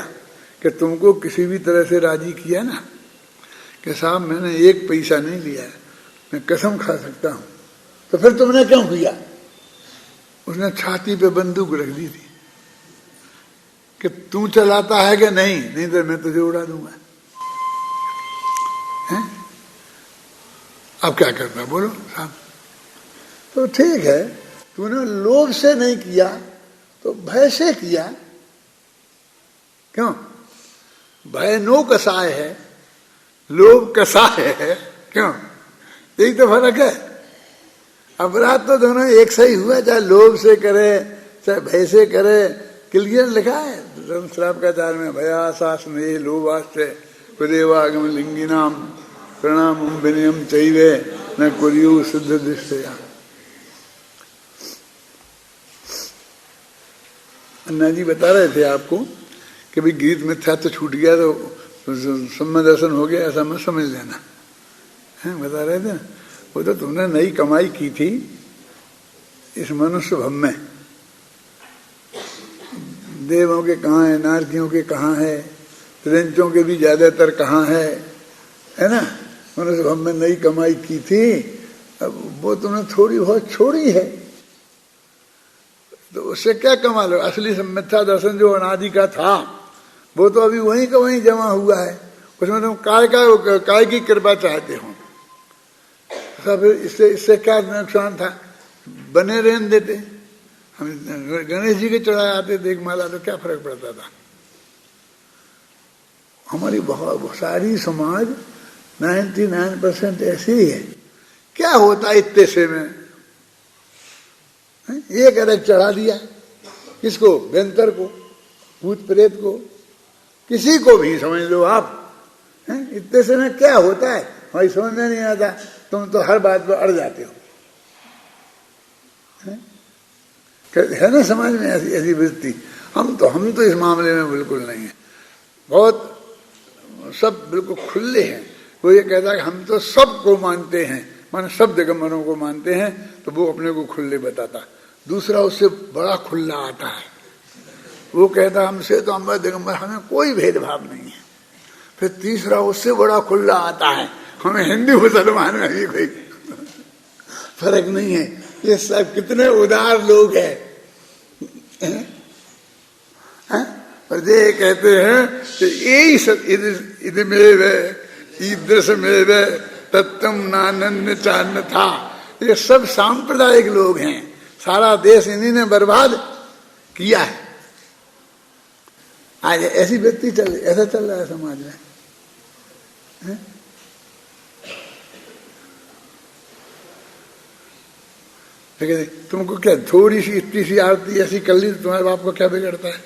कि तुमको किसी भी तरह से राजी किया ना कि साहब मैंने 1 पैसा नहीं लिया, मैं कसम खा सकता हूं, तो फिर तुमने क्यों किया? उसने छाती पे बंदूक रख दी थी कि तू चलाता है कि नहीं, नहीं तो मैं तुझे उड़ा दूंगा। हैं? अब क्या करना बोलो साहब? तो ठीक है, तूने लोभ से नहीं किया तो भय से किया। क्यों? भय नो कसाय है, लोभ कसाय है। क्यों? यही तो फर्क है। अपराध तो दोनों एक सही हुआ, चाहे लोभ से करे चाहे भय से करे। क्लियर लिखा है श्रावकाचार में, भयासा स्नेह लोभाश्चर्य कुदेवागम लिंगिनाम प्रणाम विनयम चैवे न कुर्यु सिद्ध दृष्टया। अन्ना जी बता रहे थे आपको कि भाई गीत मिथ्या तो छूट गया तो सम्य दर्शन हो गया, ऐसा मत समझ लेना है। बता रहे थे वो तो तुमने नई कमाई की थी इस मनुष्य भव में। देवों के कहाँ है, नारकियों के कहाँ है, त्रिंचों के भी ज्यादातर कहाँ है ना। मनुष्य भव में नई कमाई की थी, अब वो तुमने थोड़ी बहुत छोड़ी है, तो उससे क्या कमा लो। असली मिथ्या दर्शन जो अनादि का था वो तो अभी वहीं का वहीं जमा हुआ है। उसमें तुम काय की कृपा चाहते हो, सब इससे क्या नुकसान था? बने रहने देते। हम गणेश जी के चढ़ाए आते देख माला तो क्या फर्क पड़ता था। हमारी बहुत सारी समाज 99% ऐसी ही है। क्या होता है इतने से में? एक अरग चढ़ा दिया, किसको? बेंतर को, भूत प्रेत को, किसी को भी समझ लो आप। इतने से में क्या होता है हमारी समझ में नहीं आता। तुम तो हर बात पर अड़ जाते हो, है ना समाज में ऐसी वृत्ति। हम तो इस मामले में बिल्कुल नहीं है, बहुत सब बिल्कुल खुले हैं। वो ये कहता है कि हम तो सबको मानते हैं, माने सब दिगंबरों को मानते हैं, तो वो अपने को खुले बताता। दूसरा उससे बड़ा खुला आता है, वो कहता हमसे तो अम्बर दिगंबर, हमें कोई भेदभाव नहीं है। फिर तीसरा उससे बड़ा खुला आता है, हमें हिंदू मुसलमान में भी कोई फर्क नहीं है। ये सब कितने उदार लोग हैं। और ये कहते हैं कि यही सब इदमेव ईदृशमेव तत्तम नानन्य चान्न था। ये सब सांप्रदायिक लोग हैं, सारा देश इन्हीं ने बर्बाद किया है। आज ऐसी व्यक्ति ऐसा चल रहा है समाज में, है? लेकिन तुमको क्या थोड़ी सी इतनी सी आरती ऐसी कर ली तो तुम्हारे बाप को क्या बिगड़ता है?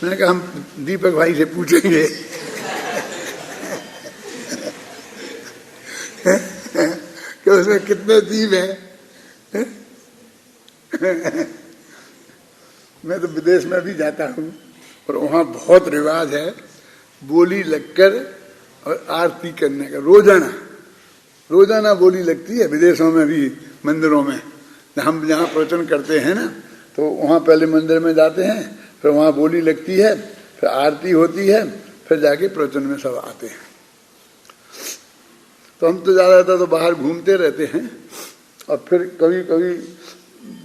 मैंने कहा हम दीपक भाई से पूछेंगे कि उसमें कितने दीप हैं। मैं तो विदेश में भी जाता हूँ और वहाँ बहुत रिवाज है बोली लगकर और आरती करने का। रोजाना बोली लगती है विदेशों में भी, मंदिरों में। हम जहाँ प्रवचन करते हैं ना, तो वहाँ पहले मंदिर में जाते हैं, फिर वहाँ बोली लगती है, फिर आरती होती है, फिर जाके प्रवचन में सब आते हैं। तो हम तो ज़्यादातर तो बाहर घूमते रहते हैं और फिर कभी कभी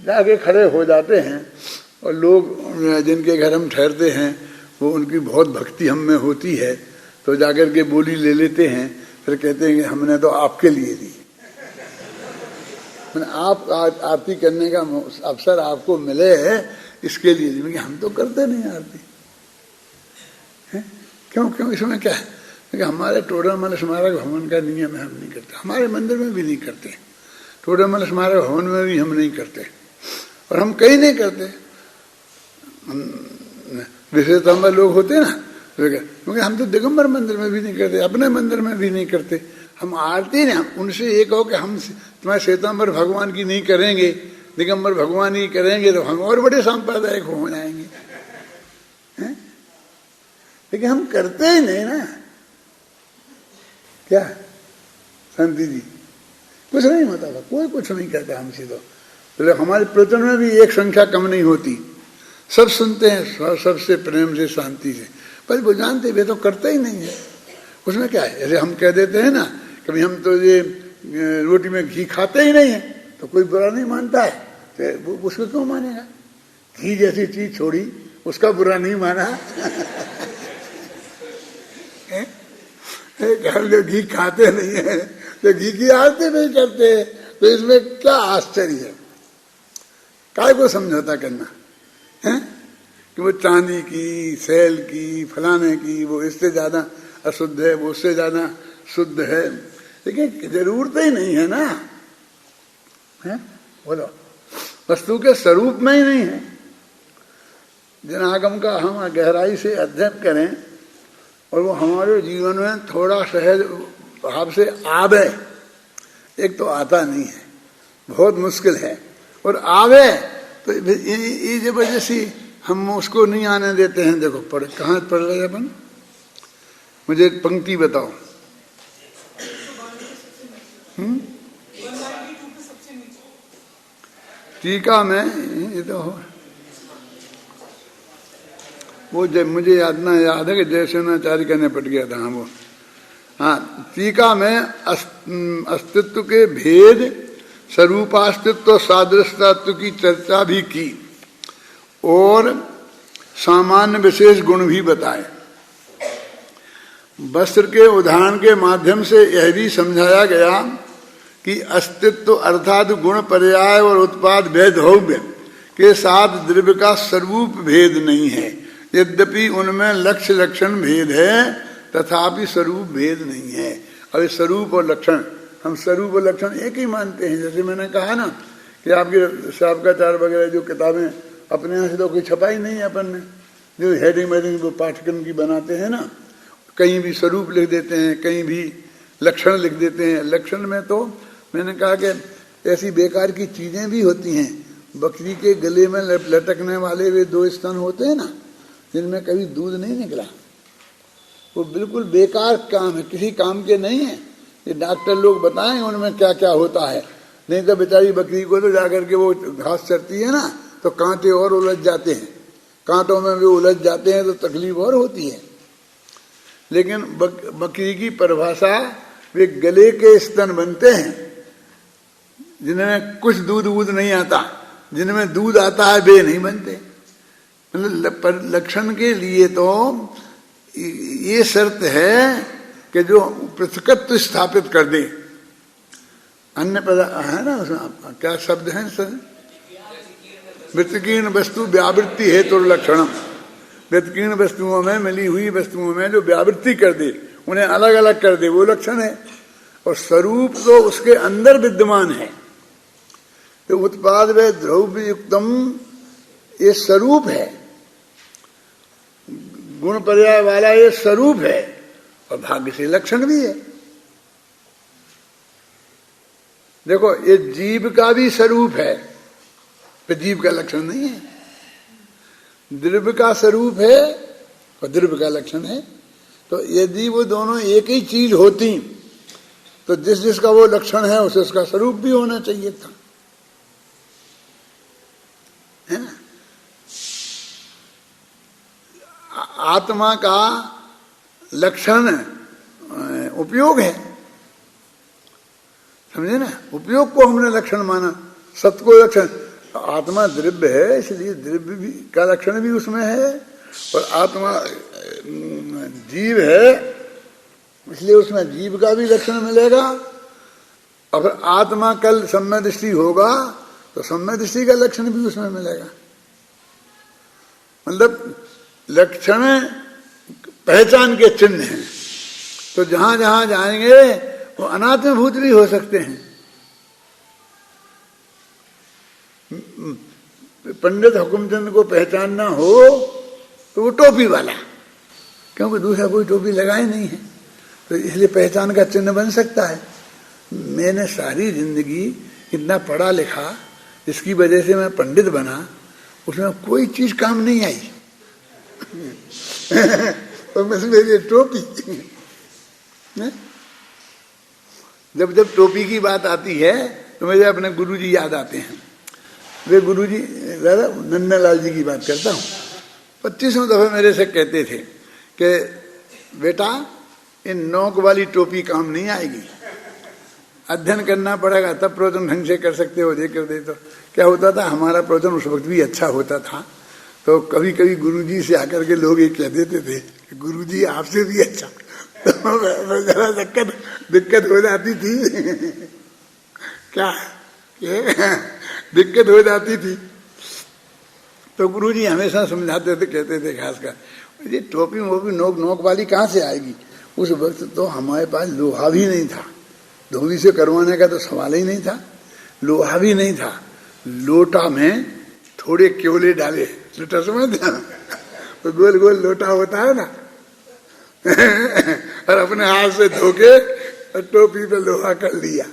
जाके खड़े हो जाते हैं और लोग जिनके घर हम ठहरते हैं वो उनकी बहुत भक्ति हम में होती है, तो जाकर के बोली ले लेते हैं, फिर कहते हैं कि हमने तो आपके लिए दी। आप आरती करने का अवसर आपको मिले है इसके लिए दी। हम तो करते नहीं आरती है। क्यों इसमें क्या है? क्योंकि हमारे टोडरमल स्मारक भवन का नियम है, हम नहीं करते। हमारे मंदिर में भी नहीं करते, टोडरमल स्मारक भवन में भी हम नहीं करते, और हम कहीं नहीं करते। विशेषतः लोग होते ना, क्योंकि हम तो दिगंबर मंदिर में भी नहीं करते, अपने मंदिर में भी नहीं करते। हम आरती नहीं, उनसे ये कहो कि हम तुम्हारे श्वेतांबर भगवान की नहीं करेंगे, दिगंबर भगवान की करेंगे, तो हम और बड़े सांप्रदायिक हो जाएंगे। लेकिन हम करते ही नहीं ना। क्या शांति जी? कुछ नहीं होता था, कोई कुछ नहीं कहता हमसे। तो हमारे प्रवचन में भी एक संख्या कम नहीं होती, सब सुनते हैं सबसे प्रेम से, शांति से, पर वो जानते वे तो करते ही नहीं है। उसमें क्या है? जैसे हम कह देते हैं ना, कभी हम तो ये रोटी में घी खाते ही नहीं है, तो कोई बुरा नहीं मानता है, तो उसको क्यों मानेगा? घी जैसी चीज छोड़ी, उसका बुरा नहीं माना। हम लोग घी खाते नहीं है, तो घी की आरती नहीं करते, तो इसमें क्या आश्चर्य है? काय को समझौता करना है कि वो चांदी की, सैल की, फलाने की, वो इससे ज्यादा अशुद्ध है, वो उससे ज्यादा शुद्ध है। लेकिन जरूरत ही नहीं है ना, है? बोलो, वस्तु के स्वरूप में ही नहीं है। जनागम का हम गहराई से अध्ययन करें और वो हमारे जीवन में थोड़ा सहज भाव से आवे। एक तो आता नहीं है, बहुत मुश्किल है, और आवे तो ये जबरदस्ती हम उसको नहीं आने देते हैं। देखो कहाँ पढ़ रहे अपन? मुझे पंक्ति बताओ। टीका में ये तो हो, वो मुझे याद है कि जयसेनाचार्य का निपट गया था। हाँ वो, हाँ, टीका में अस्तित्व के भेद, स्वरूपास्तित्व, सादृश्यत्व की चर्चा भी की और सामान्य विशेष गुण भी बताए। वस्त्र के उदाहरण के माध्यम से यह भी समझाया गया कि अस्तित्व अर्थात गुण पर्याय और उत्पाद वैधव्य के साथ द्रव्य का स्वरूप भेद नहीं है। यद्यपि उनमें लक्ष्य लक्षण भेद है, तथापि स्वरूप भेद नहीं है। और स्वरूप और लक्षण, हम स्वरूप और लक्षण एक ही मानते हैं। जैसे मैंने कहा ना कि आपके शाब्दिकाचार वगैरह जो किताबें अपने यहाँ से तो कोई छपाई नहीं है अपन ने, जो हेडिंग वेडिंग वो पाठ्यक्रम की बनाते हैं ना, कहीं भी स्वरूप लिख देते हैं, कहीं भी लक्षण लिख देते हैं। लक्षण में तो मैंने कहा कि ऐसी बेकार की चीजें भी होती हैं। बकरी के गले में लटकने वाले वे 2 स्तन होते हैं ना, जिनमें कभी दूध नहीं निकला, वो बिल्कुल बेकार काम है, किसी काम के नहीं है। ये डॉक्टर लोग बताएं उनमें क्या क्या होता है। नहीं तो बेचारी बकरी को तो जाकर के वो घास चरती है ना, तो कांटे और उलझ जाते हैं, कांटों में भी उलझ जाते हैं तो तकलीफ और होती है। लेकिन बकरी की परिभाषा, वे गले के स्तन बनते हैं जिनमें कुछ दूध वूध नहीं आता, जिनमें दूध आता है वे नहीं बनते। मतलब लक्षण के लिए तो ये शर्त है कि जो पृथकत्व स्थापित कर दे। अन्य पदार्थ है ना उसमें क्या शब्द है सर, वृत्तकीर्ण वस्तु व्यावृत्ति हेतु लक्षणम, वृत्तकीर्ण वस्तुओं में, मिली हुई वस्तुओं में जो व्यावृत्ति कर दे, उन्हें अलग अलग कर दे, वो लक्षण है। और स्वरूप तो उसके अंदर विद्यमान है। तो उत्पाद व द्रव्य युक्तम ये स्वरूप है, गुण पर्याय वाला ये स्वरूप है, और भाग्य से लक्षण भी है। देखो ये जीव का भी स्वरूप है, तो जीव का लक्षण नहीं है। द्रव्य का स्वरूप है और द्रव्य का लक्षण है। तो यदि वो दोनों एक ही चीज होती तो जिस जिसका वो लक्षण है उसे उसका स्वरूप भी होना चाहिए था, है ना। आत्मा का लक्षण उपयोग है, समझे ना। उपयोग को हमने लक्षण माना, सत्य को लक्षण। आत्मा द्रव्य है इसलिए द्रव्य भी का लक्षण भी उसमें है, और आत्मा जीव है इसलिए उसमें जीव का भी लक्षण मिलेगा। और फिर आत्मा कल सम्य दृष्टि होगा तो सम्य दृष्टि का लक्षण भी उसमें मिलेगा। मतलब लक्षण पहचान के चिन्ह हैं, तो जहां जहां जाएंगे वो अनात्मभूत भी हो सकते हैं। पंडित हुकुमचंद को पहचानना हो तो वो टोपी वाला, क्योंकि दूसरा कोई टोपी लगाए नहीं है, तो इसलिए पहचान का चिन्ह बन सकता है। मैंने सारी जिंदगी इतना पढ़ा लिखा, इसकी वजह से मैं पंडित बना, उसमें कोई चीज काम नहीं आई तो मेरी टोपी जब जब टोपी की बात आती है तो मुझे अपने गुरुजी याद आते हैं। वे गुरुजी, दादा नंदलाल जी की बात करता हूँ, 25वें दफे मेरे से कहते थे कि बेटा इन नोक वाली टोपी काम नहीं आएगी, अध्ययन करना पड़ेगा तब प्रवचन ढंग से कर सकते हो। कर दे तो क्या होता था, हमारा प्रवचन उस वक्त भी अच्छा होता था, तो कभी कभी गुरुजी से आकर के लोग ये कह देते थे कि गुरुजी आपसे भी अच्छा, तो जरा दिक्कत हो जाती थी क्या दिक्कत हो जाती थी। तो गुरुजी हमेशा समझाते थे, कहते थे खासकर ये टोपी वोपी नोक नोक वाली कहाँ से आएगी। उस वक्त तो हमारे पास लोहा भी नहीं था, धोबी से करवाने का तो सवाल ही नहीं था, लोहा भी नहीं था। लोटा में थोड़े केवले डाले, लोटा समझ तो गोल गोल लोटा होता है ना और अपने हाथ से धोके और टोपी पे लोहा कर लिया,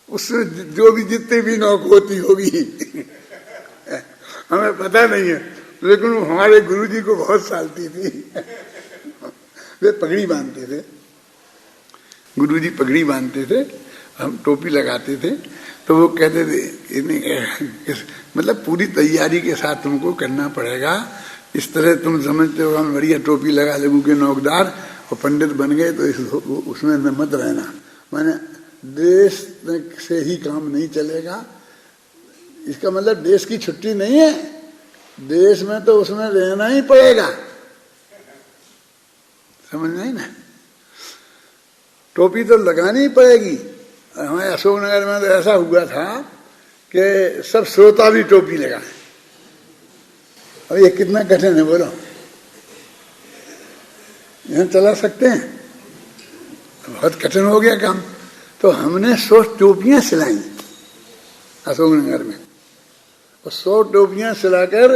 उसमें जो भी जितने भी नोक होती होगी हमें पता नहीं है, लेकिन हमारे गुरुजी को बहुत सालती थी वे पगड़ी बांधते थे, गुरुजी पगड़ी बांधते थे, हम टोपी लगाते थे, तो वो कहते थे मतलब पूरी तैयारी के साथ तुमको करना पड़ेगा, इस तरह तुम समझते हो हम बढ़िया टोपी लगा लगू के नौकदार और पंडित बन गए तो उसमें मत रहना। माने देश से ही काम नहीं चलेगा, इसका मतलब देश की छुट्टी नहीं है, देश में तो उसमें रहना ही पड़ेगा, समझ नहीं ना। टोपी तो लगानी ही पड़ेगी। हमारे अशोकनगर में तो ऐसा हुआ था कि सब श्रोता भी टोपी लगाए। अब ये कितना कठिन है बोलो, यहाँ चला सकते हैं, बहुत कठिन हो गया काम। तो हमने 100 टोपियां सिलाई अशोकनगर में, और 100 टोपियां सिलाकर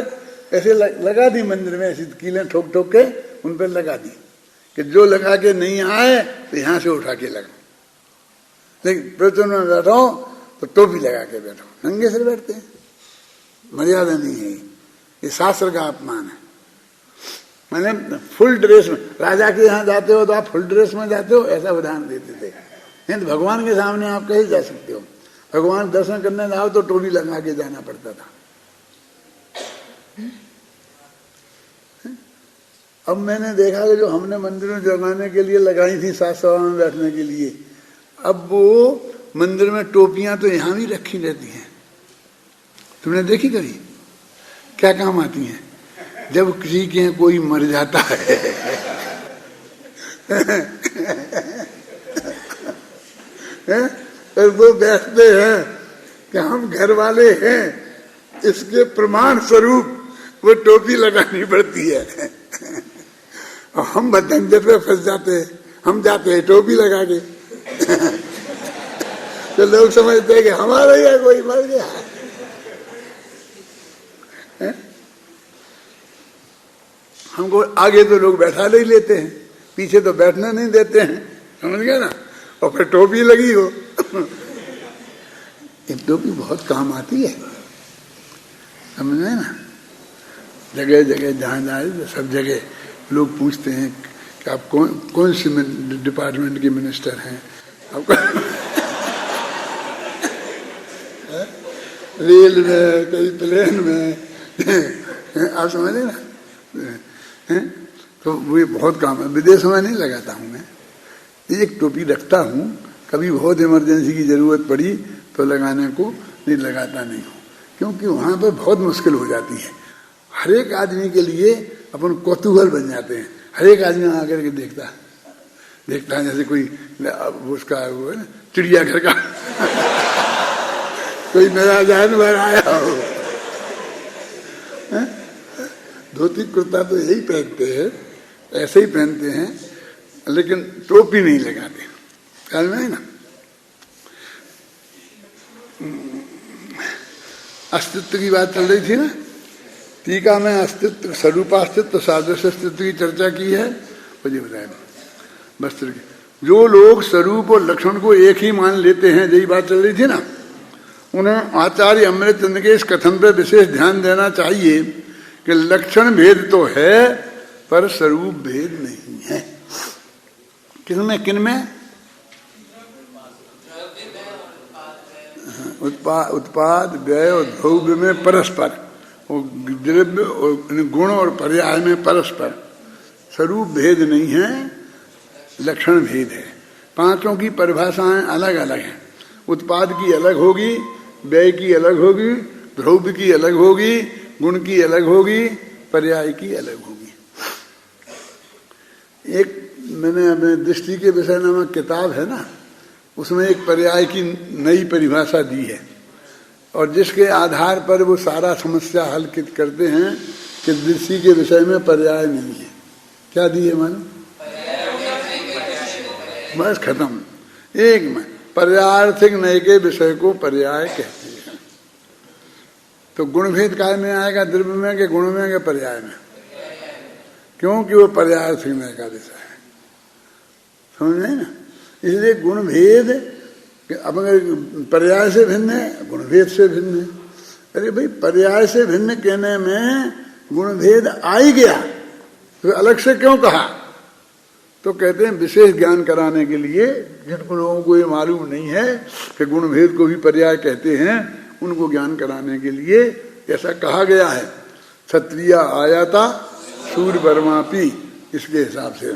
ऐसे लगा दी मंदिर में, ऐसी कीलें ठोक ठोक के उन पर लगा दी कि जो लगा के नहीं आए तो यहाँ से उठा के लगा। लेकिन प्रवचन में बैठो तो टोपी लगा के बैठो, नंगे सिर बैठते हैं, मर्यादा नहीं है, ये शास्त्र का अपमान मैंने फुल ड्रेस में, राजा के यहाँ जाते हो तो आप फुल ड्रेस में जाते हो, ऐसा उदाहरण देते थे। नहीं तो भगवान के सामने आप कहीं जा सकते हो, भगवान दर्शन करने जाओ तो टोपी लगा के जाना पड़ता था। अब मैंने देखा कि जो हमने मंदिर में जगाने के लिए लगाई थी सात सभा में बैठने के लिए, अब वो मंदिर में टोपियां तो यहां भी रखी रहती हैं। तुमने देखी कभी? क्या काम आती हैं? जब किसी के कोई मर जाता है और वो बैठते हैं कि हम घर वाले हैं, इसके प्रमाण स्वरूप वो टोपी लगानी पड़ती है। और हम बदंजर में फंस जाते हैं, हम जाते हैं टोपी लगा के तो लोग समझते हैं कि हमारा या कोई मर गया है। हमको आगे तो लोग बैठा ले लेते हैं, पीछे तो बैठना नहीं देते हैं, समझ गए ना। और फिर टोपी लगी हो एक टोपी बहुत काम आती है, समझे ना। जगह जगह जहाँ जाए सब जगह लोग पूछते हैं कि आप कौन से डिपार्टमेंट के मिनिस्टर हैं, आपका रेल में, कहीं प्लेन में, आप समझे ना। तो वो बहुत काम है। विदेश में नहीं लगाता हूँ मैं, एक टोपी रखता हूँ, कभी बहुत इमरजेंसी की जरूरत पड़ी तो लगाने को, नहीं लगाता नहीं हूँ, क्योंकि वहाँ पर बहुत मुश्किल हो जाती है। हर एक आदमी के लिए अपन कौतूहल बन जाते हैं, हर एक आदमी आकर के देखता है जैसे कोई उसका वो है ना चिड़ियाघर का कोई नया जानवर आया हो। धोती कुर्ता तो यही पहनते हैं, ऐसे ही पहनते हैं, लेकिन टोपी नहीं लगाते, ख्याल में है ना। अस्तित्व की बात चल रही थी ना, टीका में अस्तित्व, स्वरूपास्तित्व, सादृश्य अस्तित्व की चर्चा की है। मुझे बताया वस्त्र की, जो लोग स्वरूप और लक्षण को एक ही मान लेते हैं, यही बात चल रही थी ना, उन्हें आचार्य अमृतचंद्र के इस कथन पर विशेष ध्यान देना चाहिए कि लक्षण भेद तो है पर स्वरूप भेद नहीं है। किसमें, किनमें? उत्पाद व्यय और द्रव्य में परस्पर, द्रव्य और गुण और पर्याय में परस्पर। स्वरूप भेद नहीं है, लक्षण भेद है। पांचों की परिभाषाएं अलग अलग हैं। उत्पाद की अलग होगी, व्यय की अलग होगी, द्रव्य की अलग होगी, गुण की अलग होगी, पर्याय की अलग होगी। एक मैंने अपने दृष्टि के विषय नामक किताब है ना, उसमें एक पर्याय की नई परिभाषा दी है, और जिसके आधार पर वो सारा समस्या हल करते हैं कि दृष्टि के विषय में पर्याय नहीं है। क्या दी है मालूम? बस खत्म। एक में पर्यायार्थिक नए के विषय को पर्याय कहते हैं। तो गुणभेद काय में आएगा, द्रव्य में के गुण में के पर्याय में? क्योंकि वो पर्यायार्थिक नए का विषय है, समझ नहीं ना। इसलिए गुणभेद अब अगर पर्याय से भिन्न है, गुणभेद से भिन्न है। अरे भाई, पर्याय से भिन्न कहने में गुणभेद आ ही गया तो अलग से क्यों कहा? तो कहते हैं विशेष ज्ञान कराने के लिए, जिनको लोगों को ये मालूम नहीं है कि गुणभेद को भी पर्याय कहते हैं, उनको ज्ञान कराने के लिए ऐसा कहा गया है। क्षत्रिय आयाता सूर्य वर्मापी, इसके हिसाब से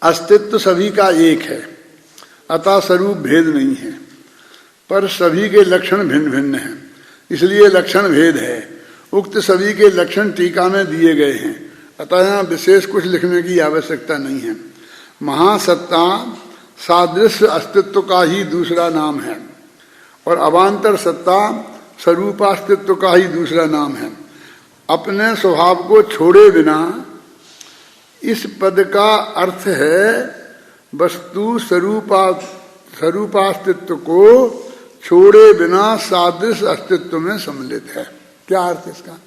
अस्तित्व सभी का एक है, अतः स्वरूप भेद नहीं है, पर सभी के लक्षण भिन्न भिन्न हैं, इसलिए लक्षण भेद है। उक्त सभी के लक्षण टीका में दिए गए हैं, अतः यहाँ विशेष कुछ लिखने की आवश्यकता नहीं है। महासत्ता सादृश्य अस्तित्व का ही दूसरा नाम है, और अवान्तर सत्ता स्वरूपास्तित्व का ही दूसरा नाम है। अपने स्वभाव को छोड़े बिना, इस पद का अर्थ है वस्तु स्वरूपास्तित्व को छोड़े बिना सादृश्य अस्तित्व में सम्मिलित है। क्या अर्थ इसका?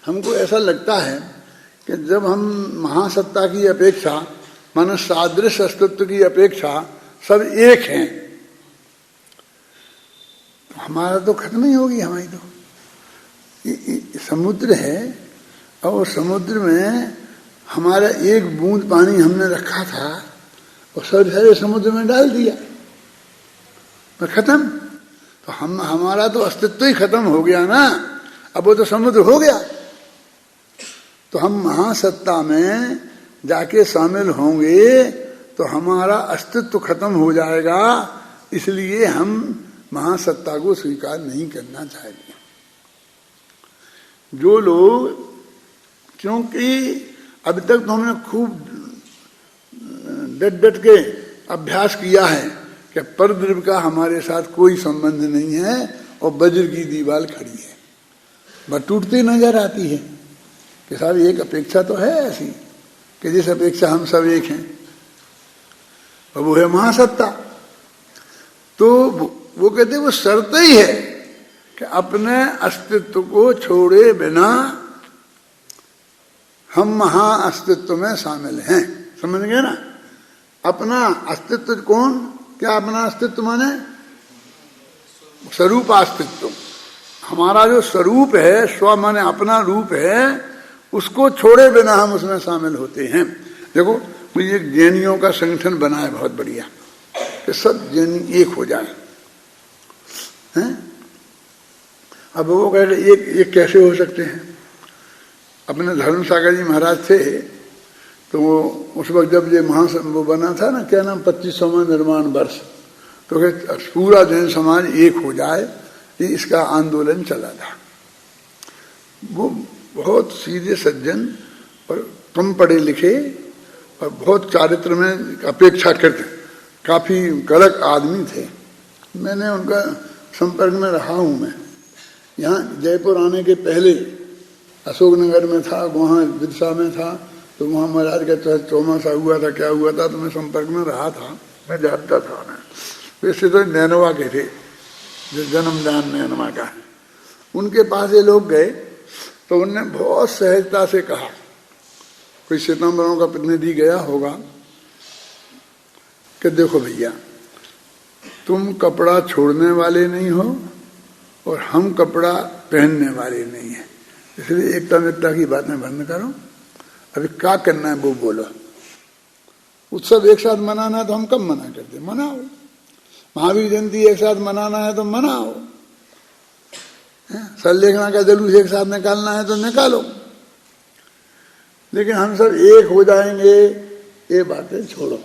हमको ऐसा लगता है कि जब हम महासत्ता की अपेक्षा, मानो सादृश्य अस्तित्व की अपेक्षा सब एक हैं, तो हमारा तो खत्म ही होगी। हमारी तो समुद्र है, और समुद्र में हमारा एक बूंद पानी हमने रखा था और सारे समुद्र में डाल दिया, खत्म। तो हमारा तो अस्तित्व ही खत्म हो गया ना, अब वो तो समुद्र हो गया। तो हम महासत्ता में जाके शामिल होंगे तो हमारा अस्तित्व खत्म हो जाएगा, इसलिए हम महासत्ता को स्वीकार नहीं करना चाहिए। जो लोग, क्योंकि अभी तक तो हमने खूब डट के अभ्यास किया है कि परद्रव्य का हमारे साथ कोई संबंध नहीं है और वज्र की दीवार खड़ी है, बस टूटती नजर आती है कि साहब एक अपेक्षा तो है ऐसी कि जिस अपेक्षा हम सब एक हैं, और वो है महासत्ता। तो वो कहते वो शर्त ही है कि अपने अस्तित्व को छोड़े बिना हम महा अस्तित्व में शामिल हैं। समझ गए ना? अपना अस्तित्व कौन, क्या अपना अस्तित्व माने स्वरूप अस्तित्व, हमारा जो स्वरूप है, स्व माने अपना रूप है, उसको छोड़े बिना हम उसमें शामिल होते हैं। देखो मुझे एक जैनियों का संगठन बना है बहुत बढ़िया कि सब जैनी एक हो जाए हैं? अब वो कह रहे एक कैसे हो सकते हैं? अपने धर्म सागर जी महाराज थे तो वो उस वक्त जब ये वो बना था ना, क्या नाम, 25वां निर्माण वर्ष, तो पूरा जैन समाज एक हो जाए, ये इसका आंदोलन चला था। वो बहुत सीधे सज्जन और कम पढ़े लिखे और बहुत चारित्र में अपेक्षाकृत काफी कड़क आदमी थे। मैंने उनका संपर्क में रहा हूं। मैं यहाँ जयपुर आने के पहले अशोकनगर में था, वहाँ विदिशा में था, तो वहाँ महाराज का चौमासा हुआ था, क्या हुआ था, तो मैं संपर्क में रहा था, मैं जानता था ना। वैसे तो नैनवा के थे, जो जन्मदान नैनवा का है, उनके पास ये लोग गए तो उनने बहुत सहजता से कहा, कोई श्वेतांबरों का प्रतिनिधि गया होगा, कि देखो भैया तुम कपड़ा छोड़ने वाले नहीं हो और हम कपड़ा पहनने वाले नहीं है, इसलिए एकता मित्रता की बातें बंद करो, अभी क्या करना है वो बोलो। उत्सव एक साथ मनाना है तो हम कब मना करते, मनाओ। महावीर जयंती एक साथ मनाना है तो मनाओ, सल्लेखना का जुलूस एक साथ निकालना है तो निकालो, लेकिन हम सब एक हो जाएंगे ये बातें छोड़ो।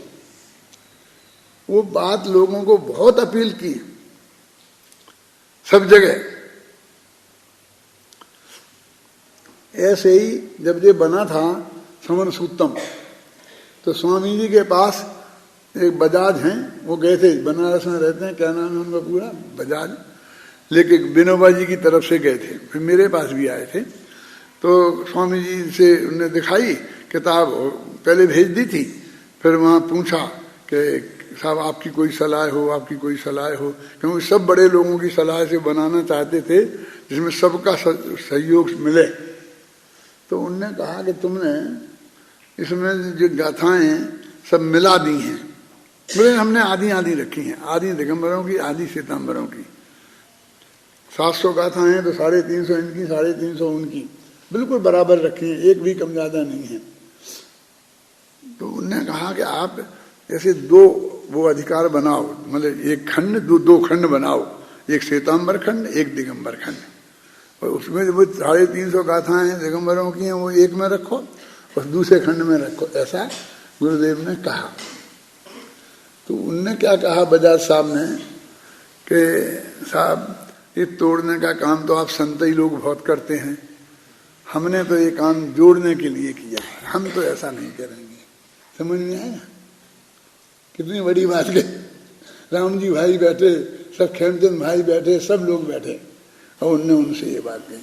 वो बात लोगों को बहुत अपील की सब जगह। ऐसे ही जब ये बना था समन सूत्तम, तो स्वामी जी के पास एक बजाज हैं, वो गए थे, बनारस में रहते हैं, क्या नाम है उनका पूरा, बजाज, लेकिन विनोबा जी की तरफ से गए थे, फिर मेरे पास भी आए थे। तो स्वामी जी से उन्होंने दिखाई किताब, पहले भेज दी थी, फिर वहाँ पूछा कि साहब आपकी कोई सलाह हो, आपकी कोई सलाह हो, क्योंकि सब बड़े लोगों की सलाह से बनाना चाहते थे जिसमें सबका सहयोग मिले। तो उनने कहा कि तुमने इसमें जो गाथाएं सब मिला दी हैं, बोले हमने आधी आधी रखी हैं, आधी दिगंबरों की, आधी श्वेतांबरों की। 700 गाथाएं हैं तो 350 इनकी, 350 उनकी, बिल्कुल बराबर रखी हैं, एक भी कम ज्यादा नहीं है। तो उनने कहा कि आप ऐसे दो वो अधिकार बनाओ, मतलब एक खंड, दो खंड बनाओ, एक श्वेतांबर खंड, एक दिगंबर खंड, और उसमें जो 350 गाथाएं हैं दिगंबरों की हैं वो एक में रखो और दूसरे खंड में रखो, ऐसा गुरुदेव ने कहा। तो उनने क्या कहा बजाज साहब ने कि साहब ये तोड़ने का काम तो आप संतई लोग बहुत करते हैं, हमने तो ये काम जोड़ने के लिए किया है, हम तो ऐसा नहीं करेंगे। समझ में आया कितनी बड़ी बात है। राम जी भाई बैठे, सब खेमचंद भाई बैठे, सब लोग बैठे, और उनने उनसे ये बात कही।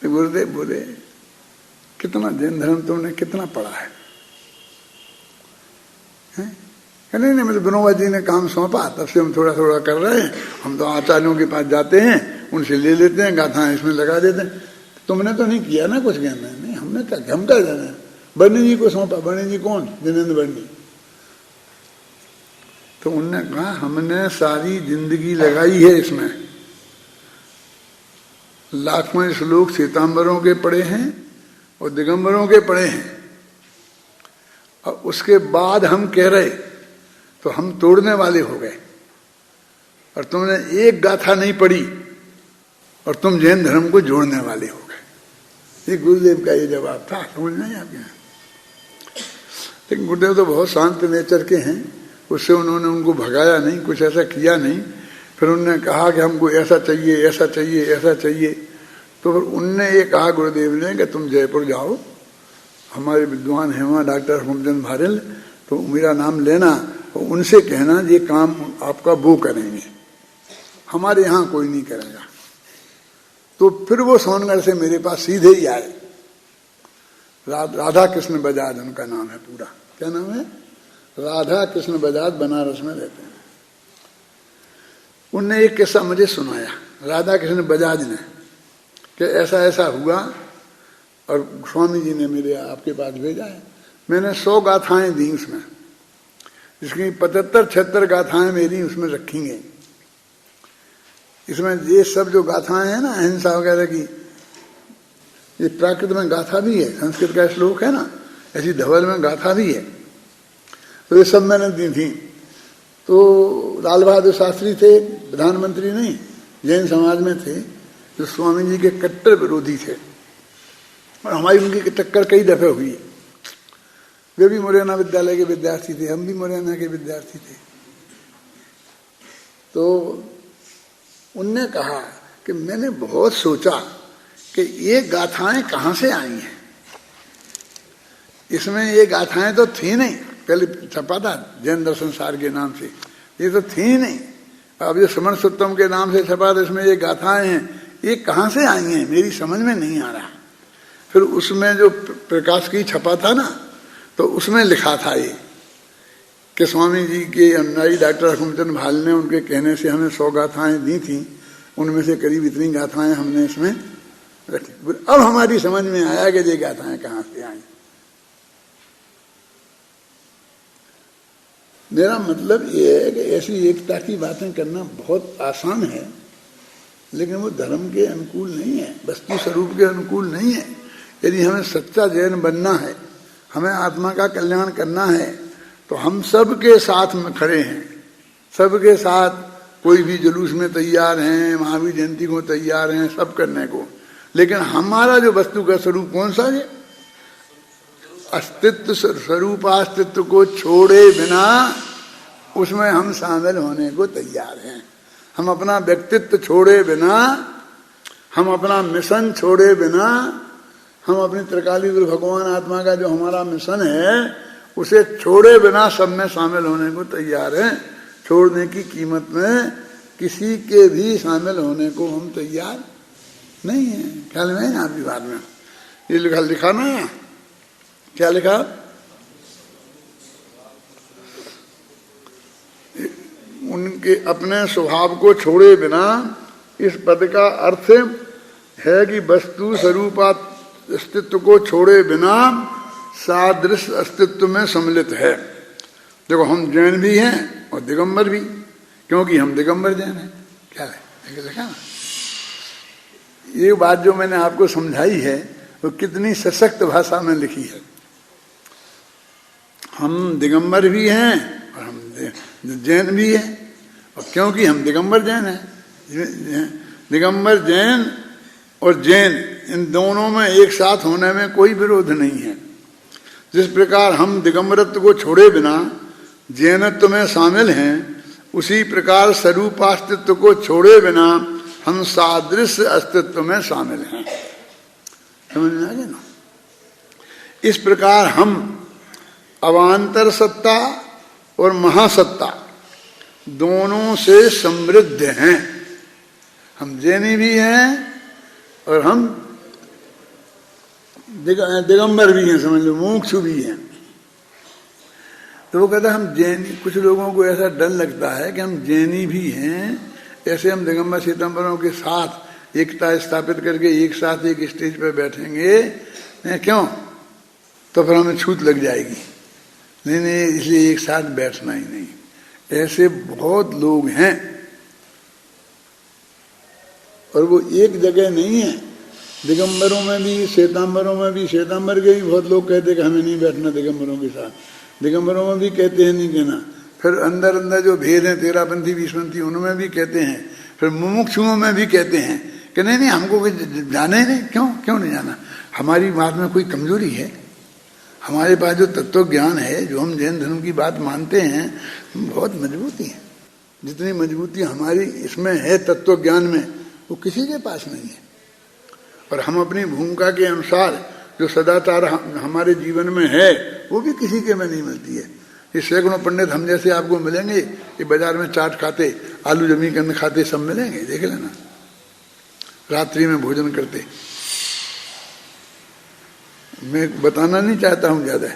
गुरुदेव बोले कितना जैन धर्म तुमने कितना पढ़ा है? नहीं नहीं, मतलब विनोबा जी ने काम सौंपा, तब से हम थोड़ा थोड़ा कर रहे हैं, हम तो आचार्यों के पास जाते हैं, उनसे ले लेते हैं, गाथाएं इसमें लगा देते हैं। तुमने तो नहीं किया ना कुछ कहना? नहीं, हमने क्या, हम क्या जाना है? बर्नी जी को सौंपा। बर्नी जी कौन? जिनेंद्र बर्नी। तो उनने कहा हमने सारी जिंदगी लगाई है इसमें, लाखों श्लोक श्वेतांबरों के पढ़े हैं और दिगंबरों के पढ़े हैं, और उसके बाद हम कह रहे तो हम तोड़ने वाले हो गए। और तुमने एक गाथा नहीं पढ़ी और तुम जैन धर्म को जोड़ने वाले हो गए। ये गुरुदेव का ये जवाब था, समझ नहीं आपके। लेकिन गुरुदेव तो बहुत शांत नेचर के हैं, उससे उन्होंने उनको भगाया नहीं, कुछ ऐसा किया नहीं। फिर उन्होंने कहा कि हमको ऐसा चाहिए, ऐसा चाहिए, ऐसा चाहिए। तो फिर उनने ये कहा गुरुदेव ने कि तुम जयपुर जाओ, हमारे विद्वान हैं वहाँ डॉक्टर हुमचंद भारिल, तो मेरा नाम लेना और उनसे कहना ये काम आपका वो करेंगे, हमारे यहाँ कोई नहीं करेगा। तो फिर वो सोनगढ़ से मेरे पास सीधे ही आए। राधा कृष्ण बजाज उनका नाम है पूरा। क्या नाम है? राधा कृष्ण बजाज, बनारस में रहते हैं। उनने एक किस्सा मुझे सुनाया, राधा कृष्ण बजाज ने, कि ऐसा ऐसा हुआ और स्वामी जी ने मेरे आपके पास भेजा है। मैंने 100 गाथाएं दी उसमें, जिसकी 75-76 गाथाएं मेरी उसमें रखी गई। इसमें ये सब जो गाथाएं हैं ना अहिंसा वगैरह की, ये प्राकृत में गाथा भी है, संस्कृत का श्लोक है ना, ऐसी धवल में गाथा भी है। तो ये सब मैंने दी थी। तो लाल बहादुर शास्त्री थे, प्रधानमंत्री नहीं, जैन समाज में थे, जो स्वामी जी के कट्टर विरोधी थे, और हमारी उनकी टक्कर कई दफे हुई। वे भी मुरैना विद्यालय के विद्यार्थी थे, हम भी मुरैना के विद्यार्थी थे। तो उनने कहा कि मैंने बहुत सोचा कि ये गाथाएं कहाँ से आई हैं। इसमें ये गाथाएं तो थी नहीं, पहले छपा था जैन दर्शन सार के नाम से, ये तो थी नहीं। अब ये समण सुत्तम के नाम से छपा था, इसमें ये गाथाएं हैं, ये कहाँ से आई हैं मेरी समझ में नहीं आ रहा। फिर उसमें जो प्रकाश की छपा था ना, तो उसमें लिखा था ये कि स्वामी जी के अनुयायी डॉक्टर हुमचंद भाल ने उनके कहने से हमें 100 गाथाएं दी थी, उनमें से करीब इतनी गाथाएं हमने इसमें रखी। अब हमारी समझ में आया कि ये गाथाएं कहाँ से आई। मेरा मतलब ये है कि ऐसी एकता की बातें करना बहुत आसान है, लेकिन वो धर्म के अनुकूल नहीं है, वस्तु स्वरूप के अनुकूल नहीं है। यदि हमें सच्चा जैन बनना है, हमें आत्मा का कल्याण करना है, तो हम सबके साथ में खड़े हैं, सबके साथ कोई भी जुलूस में तैयार हैं, महावीर जयंती को तैयार हैं, सब करने को। लेकिन हमारा जो वस्तु का स्वरूप कौन सा है? अस्तित्व स्वरूप अस्तित्व को छोड़े बिना उसमें हम शामिल होने को तैयार हैं। हम अपना व्यक्तित्व छोड़े बिना, हम अपना मिशन छोड़े बिना, हम अपनी त्रिकाली गुरु भगवान आत्मा का जो हमारा मिशन है उसे छोड़े बिना सब में शामिल होने को तैयार हैं। छोड़ने की कीमत में किसी के भी शामिल होने को हम तैयार नहीं है। ख्याल में है ना आपकी बात में? ये लिखा ना, क्या लिखा? उनके अपने स्वभाव को छोड़े बिना, इस पद का अर्थ है कि वस्तु स्वरूप अस्तित्व को छोड़े बिना सादृश्य अस्तित्व में सम्मिलित है। देखो, हम जैन भी हैं और दिगंबर भी, क्योंकि हम दिगंबर जैन हैं। क्या है देखा ना? ये बात जो मैंने आपको समझाई है वो कितनी सशक्त भाषा में लिखी है। हम दिगंबर भी हैं और हम जैन भी हैं, और क्योंकि हम दिगंबर जैन हैं। दिगंबर जैन और जैन इन दोनों में एक साथ होने में कोई विरोध नहीं है। जिस प्रकार हम दिगंबरत्व को छोड़े बिना जैनत्व में शामिल हैं, उसी प्रकार स्वरूपास्तित्व को छोड़े बिना हम सादृश्य अस्तित्व में शामिल हैं। समझ में आ गया ना? इस प्रकार हम अवान्तर सत्ता और महासत्ता दोनों से समृद्ध हैं। हम जैनी भी हैं और हम दिगंबर भी हैं, समझ लो, मोक्षु भी हैं। तो वो कहता हम जैनी, कुछ लोगों को ऐसा डर लगता है कि हम जैनी भी हैं, ऐसे हम दिगंबर श्वेतांबरों के साथ एकता स्थापित करके एक साथ एक स्टेज पर बैठेंगे, क्यों? तो फिर हमें छूत लग जाएगी। नहीं, इसलिए एक साथ बैठना ही नहीं। ऐसे बहुत लोग हैं। और वो एक जगह नहीं है। दिगंबरों में भी, श्वेतांबरों में भी, श्वेतांबर के भी बहुत लोग कहते कि हमें नहीं बैठना दिगंबरों के साथ, दिगंबरों में भी कहते हैं नहीं कहना। फिर अंदर अंदर जो भेद हैं 13पंथी 20पंथी उनमें भी कहते हैं। फिर मुमुक्षुओं में भी कहते हैं कि नहीं नहीं हमको जाना ही नहीं। क्यों नहीं जाना? हमारी बात में कोई कमजोरी है? हमारे पास जो तत्व ज्ञान है, जो हम जैन धर्म की बात मानते हैं, बहुत मजबूती है। जितनी मजबूती हमारी इसमें है तत्व ज्ञान में, वो किसी के पास नहीं है। और हम अपनी भूमिका के अनुसार जो सदाचार हमारे जीवन में है, वो भी किसी के में नहीं मिलती है। ये सैकड़ों पंडित हम जैसे आपको मिलेंगे, ये बाजार में चाट खाते, आलू जमी कंद खाते सब मिलेंगे, देख लेना, रात्रि में भोजन करते। मैं बताना नहीं चाहता हूँ ज्यादा,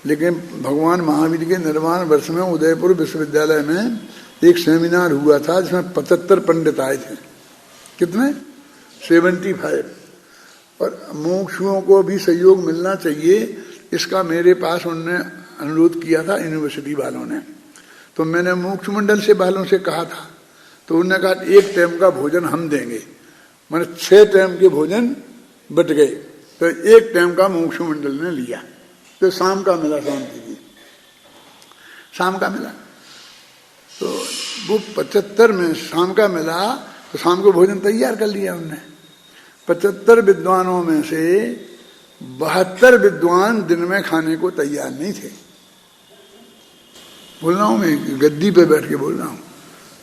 लेकिन भगवान महावीर के निर्वाण वर्ष में उदयपुर विश्वविद्यालय में एक सेमिनार हुआ था जिसमें 75 पंडित आए थे। कितने? 75। और मुमुक्षुओं को भी सहयोग मिलना चाहिए, इसका मेरे पास उन्होंने अनुरोध किया था यूनिवर्सिटी वालों ने। तो मैंने मुमुक्षु मंडल से वालों से कहा था, तो उन्होंने कहा 1 टाइम का भोजन हम देंगे। मैंने 6 टाइम के भोजन बट गए, तो 1 टाइम का मुमुक्षु मंडल ने लिया। तो शाम का मिला, शांति जी शाम का मिला। तो वो 75 में शाम का मिला, तो शाम को भोजन तैयार कर लिया उनने। 75 विद्वानों में से 72 विद्वान दिन में खाने को तैयार नहीं थे। बोल रहा हूं मैं, गद्दी पे बैठ के बोल रहा हूं,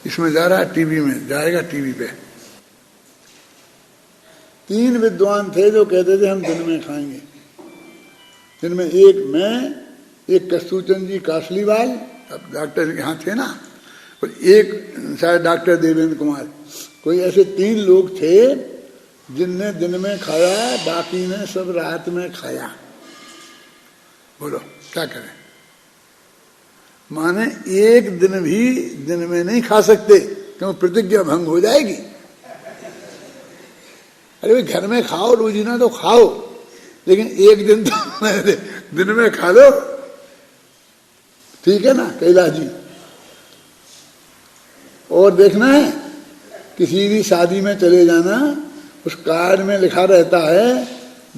इसमें जा रहा है टीवी में, जाएगा टीवी पे। 3 विद्वान थे जो कहते थे हम दिन में खाएंगे। जिनमें एक मैं, एक कस्तूरचंद जी कासलीवाल, अब डॉक्टर यहाँ थे ना, और एक शायद डॉक्टर देवेंद्र कुमार। कोई ऐसे 3 लोग थे जिनने दिन में खाया, बाकी ने सब रात में खाया। बोलो क्या करें? माने एक दिन भी दिन में नहीं खा सकते, क्यों? प्रतिज्ञा भंग हो जाएगी। अरे भाई घर में खाओ, रोजीना तो खाओ, लेकिन एक दिन तो दिन में खा लो, ठीक है ना कैलाश जी? और देखना है, किसी भी शादी में चले जाना, उस कार्ड में लिखा रहता है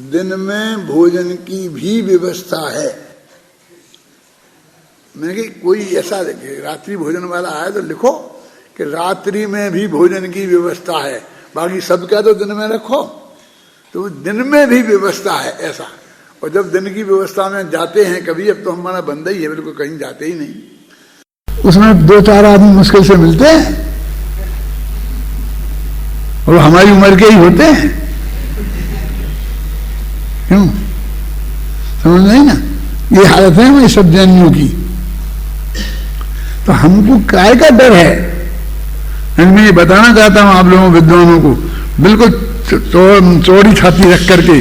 दिन में भोजन की भी व्यवस्था है। मैंने कि कोई ऐसा देखे रात्रि भोजन वाला आया तो लिखो कि रात्रि में भी भोजन की व्यवस्था है, बाकी सबका तो दिन में रखो। तो दिन में भी व्यवस्था है ऐसा। और जब दिन की व्यवस्था में जाते हैं कभी, अब तो हमारा बंदा ही है, बिल्कुल कहीं जाते ही नहीं, उसमें 2-4 आदमी मुश्किल से मिलते हैं, और हमारी उम्र के ही होते हैं। क्यों? समझ नहीं ना? ये हालत है हमारी सब जैनियों की। तो हमको काय का डर है? मैं ये बताना चाहता हूं आप लोगों विद्वानों को, बिल्कुल चौड़ी छाती रख करके,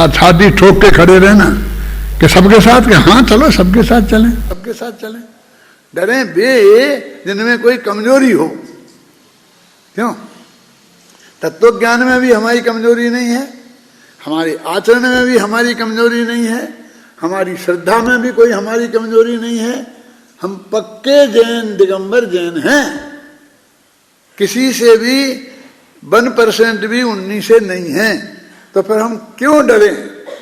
छाती ठोक के खड़े रहना कि सबके साथ, कि हाँ चलो सबके साथ चलें, सबके साथ चलें। डरे बे जिनमें कोई कमजोरी हो। क्यों? तत्व ज्ञान में भी हमारी कमजोरी नहीं है, हमारे आचरण में भी हमारी कमजोरी नहीं है, हमारी श्रद्धा में भी कोई हमारी कमजोरी नहीं है। हम पक्के जैन, दिगंबर जैन हैं, किसी से भी 1% भी 19 से नहीं है। तो फिर हम क्यों डरें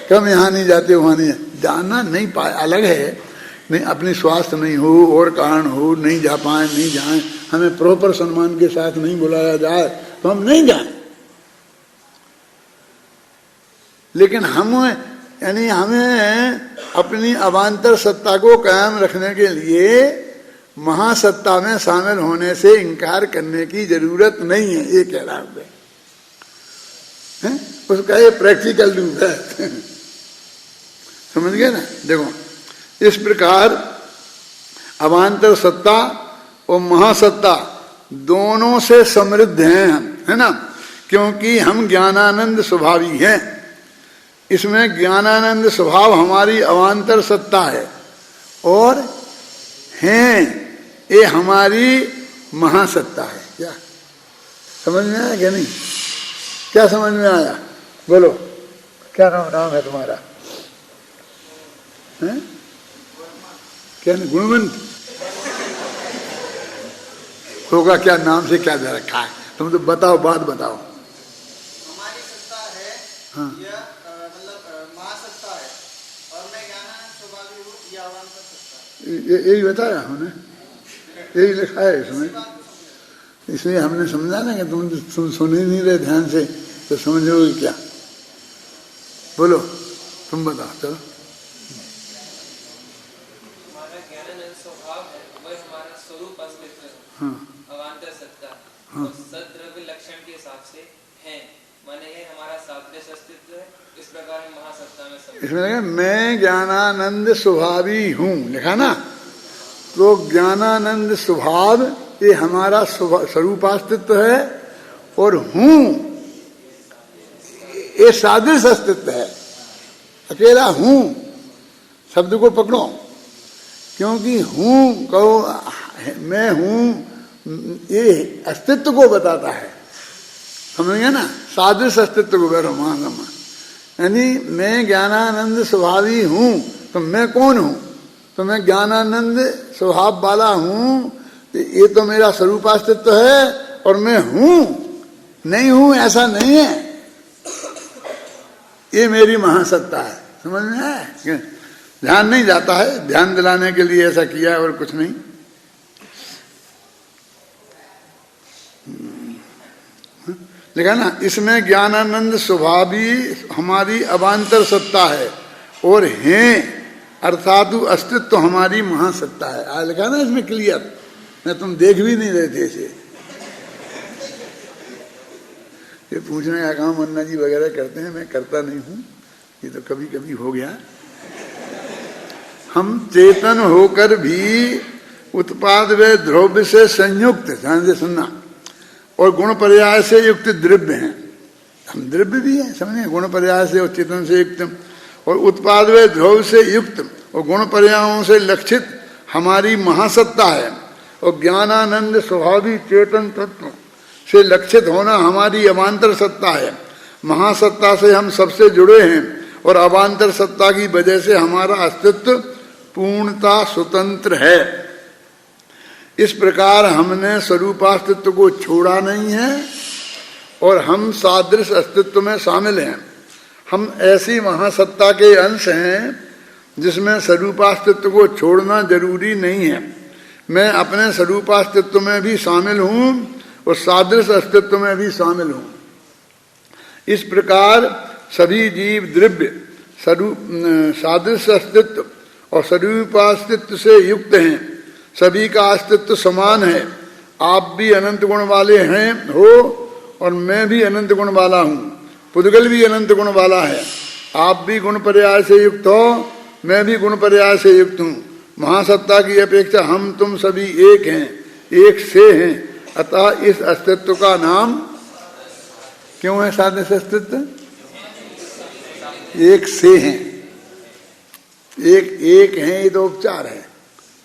कि हम यहाँ नहीं जाते, वहाँ नहीं जाना नहीं पाए, अलग है। नहीं, अपनी स्वास्थ्य नहीं हो और कारण हो, नहीं जा पाए, नहीं जाएं, हमें प्रॉपर सम्मान के साथ नहीं बुलाया जाए तो हम नहीं जाएं। लेकिन हम यानी हमें अपनी अवान्तर सत्ता को कायम रखने के लिए महासत्ता में शामिल होने से इनकार करने की जरूरत नहीं है, ये कह रहा हूं। उसका ये प्रैक्टिकल रूप है। समझ गए ना? देखो, इस प्रकार अवान्तर सत्ता और महासत्ता दोनों से समृद्ध हैं हम, है ना? क्योंकि हम ज्ञानानंद स्वभावी हैं। इसमें ज्ञानानंद स्वभाव हमारी अवान्तर सत्ता है, और हैं ये हमारी महासत्ता है। क्या समझ में आया क्या? नहीं, क्या समझ में आया? बोलो, क्या नाम है तुम्हारा? है क्या? गुणवंत होगा क्या? नाम से क्या दे रखा है? तुम तो बताओ, बात बताओ। हमारी सत्ता है, हाँ, यह मतलब महासत्ता है, और मैं ज्ञानानंद स्वभावी हूँ, यह अवान्तर सत्ता है। यही बताया हमने, यही लिखा है इसमें। इसलिए हमने समझा ना कि तुम सुन ही नहीं रहे ध्यान से, तो समझोगे क्या? बोलो, तुम बताओ। चलो, हमारा ज्ञानानंद स्वभाव है, वह हमारा स्वरूप अस्तित्व है, हाँ अवान्तर सत्ता, हाँ। और सद्द्रव्य लक्षण के हिसाब से है, माने ये हमारा सादृश अस्तित्व है। इस प्रकार हम महासत्ता में सब। इसमें लगा मैं ज्ञानानंद स्वभावी हूँ, लिखा ना। तो ज्ञानानंद स्वभाव ये हमारा स्वरूपास्तित्व है, और हूँ ये सादृश अस्तित्व है। अकेला हूँ शब्द को पकड़ो, क्योंकि हूँ कहो मैं हूँ, ये अस्तित्व को बताता है, समझ गए ना? सादृश अस्तित्व को बैठो महात्मा, यानी मैं ज्ञानानंद स्वभावी हूँ, तो मैं कौन हूँ? तो मैं ज्ञानानंद स्वभाव वाला हूँ, ये तो मेरा स्वरूपास्तित्व है, और मैं हूँ नहीं हूँ ऐसा नहीं है, ये मेरी महासत्ता है। समझ में आया? ध्यान नहीं जाता है, ध्यान दिलाने के लिए ऐसा किया है और कुछ नहीं। देखा ना, इसमें ज्ञानानंद स्वभावी हमारी अवान्तर सत्ता है, और हैं अर्थात अस्तित्व हमारी महासत्ता है। आज लिखा ना इसमें क्लियर, मैं तुम देख भी नहीं रहे थे इसे। ये पूछने का काम अन्ना जी वगैरह करते हैं, मैं करता नहीं हूं, ये तो कभी कभी हो गया। हम चेतन होकर भी उत्पाद व द्रव्य से संयुक्त, ध्यान से सुनना, और गुण पर्याय से युक्त द्रव्य हैं। हम द्रव्य भी हैं, समझे? गुण पर्याय से और चेतन से युक्त, और उत्पाद व द्रव्य से युक्त और गुण पर्यायों से लक्षित हमारी महासत्ता है, और ज्ञानानंद स्वभावी चेतन तत्व से लक्षित होना हमारी अवान्तर सत्ता है। महासत्ता से हम सबसे जुड़े हैं, और अवान्तर सत्ता की वजह से हमारा अस्तित्व पूर्णता स्वतंत्र है। इस प्रकार हमने स्वरूपास्तित्व को छोड़ा नहीं है, और हम सादृश अस्तित्व में शामिल हैं। हम ऐसी महासत्ता के अंश हैं जिसमें स्वरूपास्तित्व को छोड़ना जरूरी नहीं है। मैं अपने स्वरूपास्तित्व में भी शामिल हूँ, और सादृश अस्तित्व में भी शामिल हूँ। इस प्रकार सभी जीव द्रव्य सादृश अस्तित्व और स्वरूपास्तित्व से युक्त हैं। सभी का अस्तित्व समान है। आप भी अनंत गुण वाले हैं हो, और मैं भी अनंत गुण वाला हूँ। पुद्गल भी अनंत गुण वाला है। आप भी गुण पर्याय से युक्त हो, मैं भी गुण पर्याय से युक्त हूँ। महासत्ता की अपेक्षा हम तुम सभी एक हैं, एक से हैं। अतः इस अस्तित्व का नाम क्यों है सादृश अस्तित्व? एक से हैं, एक हैं, ये तो उपचार है।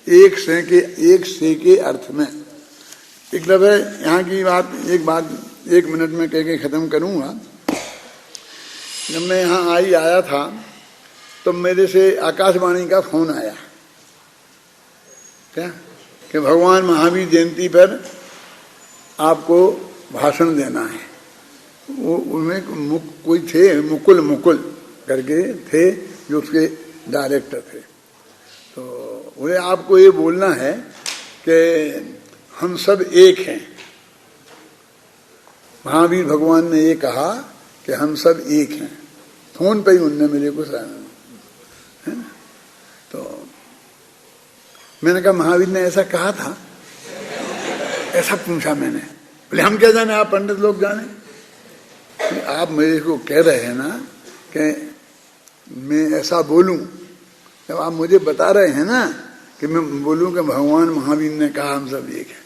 एक से के अर्थ में एक लफ्ज़ है। यहाँ की बात एक मिनट में कह के खत्म करूंगा। जब मैं यहाँ आया था तो मेरे से आकाशवाणी का फोन आया, क्या कि भगवान महावीर जयंती पर आपको भाषण देना है। वो उनमें कोई थे, मुकुल करके थे, जो उसके डायरेक्टर थे। तो उन्हें आपको ये बोलना है कि हम सब एक हैं। महावीर भगवान ने ये कहा कि हम सब एक हैं। फोन पे ही उनने मेरे को है ना। तो मैंने कहा महावीर ने ऐसा कहा था? ऐसा पूछा मैंने। बोले हम क्या जाने, आप पंडित लोग जाने। आप मेरे को कह रहे हैं ना कि मैं ऐसा बोलूं, जब आप मुझे बता रहे हैं ना कि मैं बोलूं कि भगवान महावीर ने कहा हम सब एक हैं।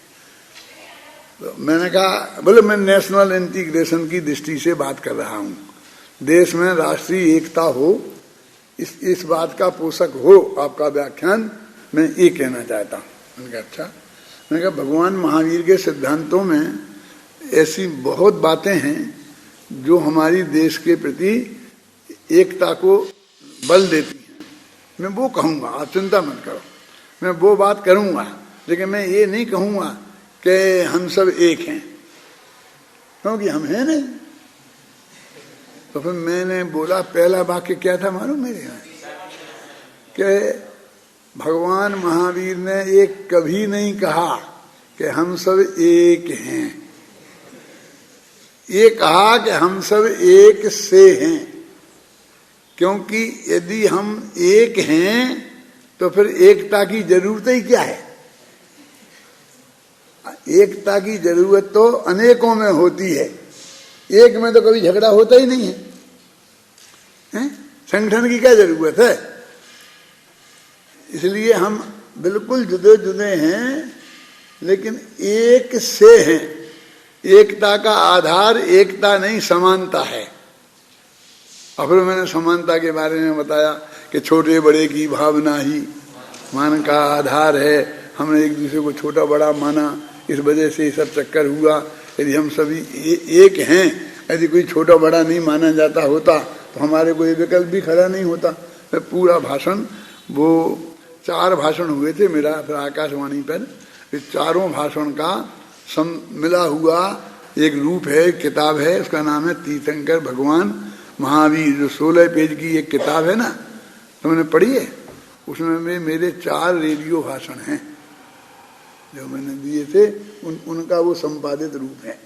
तो मैंने कहा, बोले मैं नेशनल इंटीग्रेशन की दृष्टि से बात कर रहा हूं। देश में राष्ट्रीय एकता हो, इस बात का पोषक हो आपका व्याख्यान, मैं ये कहना चाहता हूँ। मैंने कहा अच्छा। मैंने कहा भगवान महावीर के सिद्धांतों में ऐसी बहुत बातें हैं जो हमारी देश के प्रति एकता को बल देती हैं। मैं वो कहूँगा, आप चिंता मत करो, मैं वो बात करूँगा। लेकिन मैं ये नहीं कहूँगा कि हम सब एक हैं। क्योंकि हम हैं नहीं। तो फिर मैंने बोला, पहला वाक्य क्या था मालूम मेरे यहाँ, कि भगवान महावीर ने एक कभी नहीं कहा कि हम सब एक हैं, ये कहा कि हम सब एक से हैं। क्योंकि यदि हम एक हैं तो फिर एकता की जरूरत ही क्या है। एकता की जरूरत तो अनेकों में होती है, एक में तो कभी झगड़ा होता ही नहीं है, संगठन की क्या जरूरत है। इसलिए हम बिल्कुल जुदे जुदे हैं लेकिन एक से हैं। एकता का आधार एकता नहीं समानता है। और फिर मैंने समानता के बारे में बताया कि छोटे बड़े की भावना ही मान का आधार है। हमने एक दूसरे को छोटा बड़ा माना, इस वजह से ये सब चक्कर हुआ। यदि हम सभी एक हैं, यदि कोई छोटा बड़ा नहीं माना जाता होता तो हमारे को ये विकल्प भी खड़ा नहीं होता। फिर पूरा भाषण, वो 4 भाषण हुए थे मेरा फिर आकाशवाणी पर, इस चारों भाषण का मिला हुआ एक रूप है, किताब है, उसका नाम है तीर्थंकर भगवान महावीर, जो 16 पेज की एक किताब है ना, तुमने पढ़ी है? उसमें मेरे 4 रेडियो भाषण हैं जो मैंने दिए थे, उनका वो संपादित रूप है।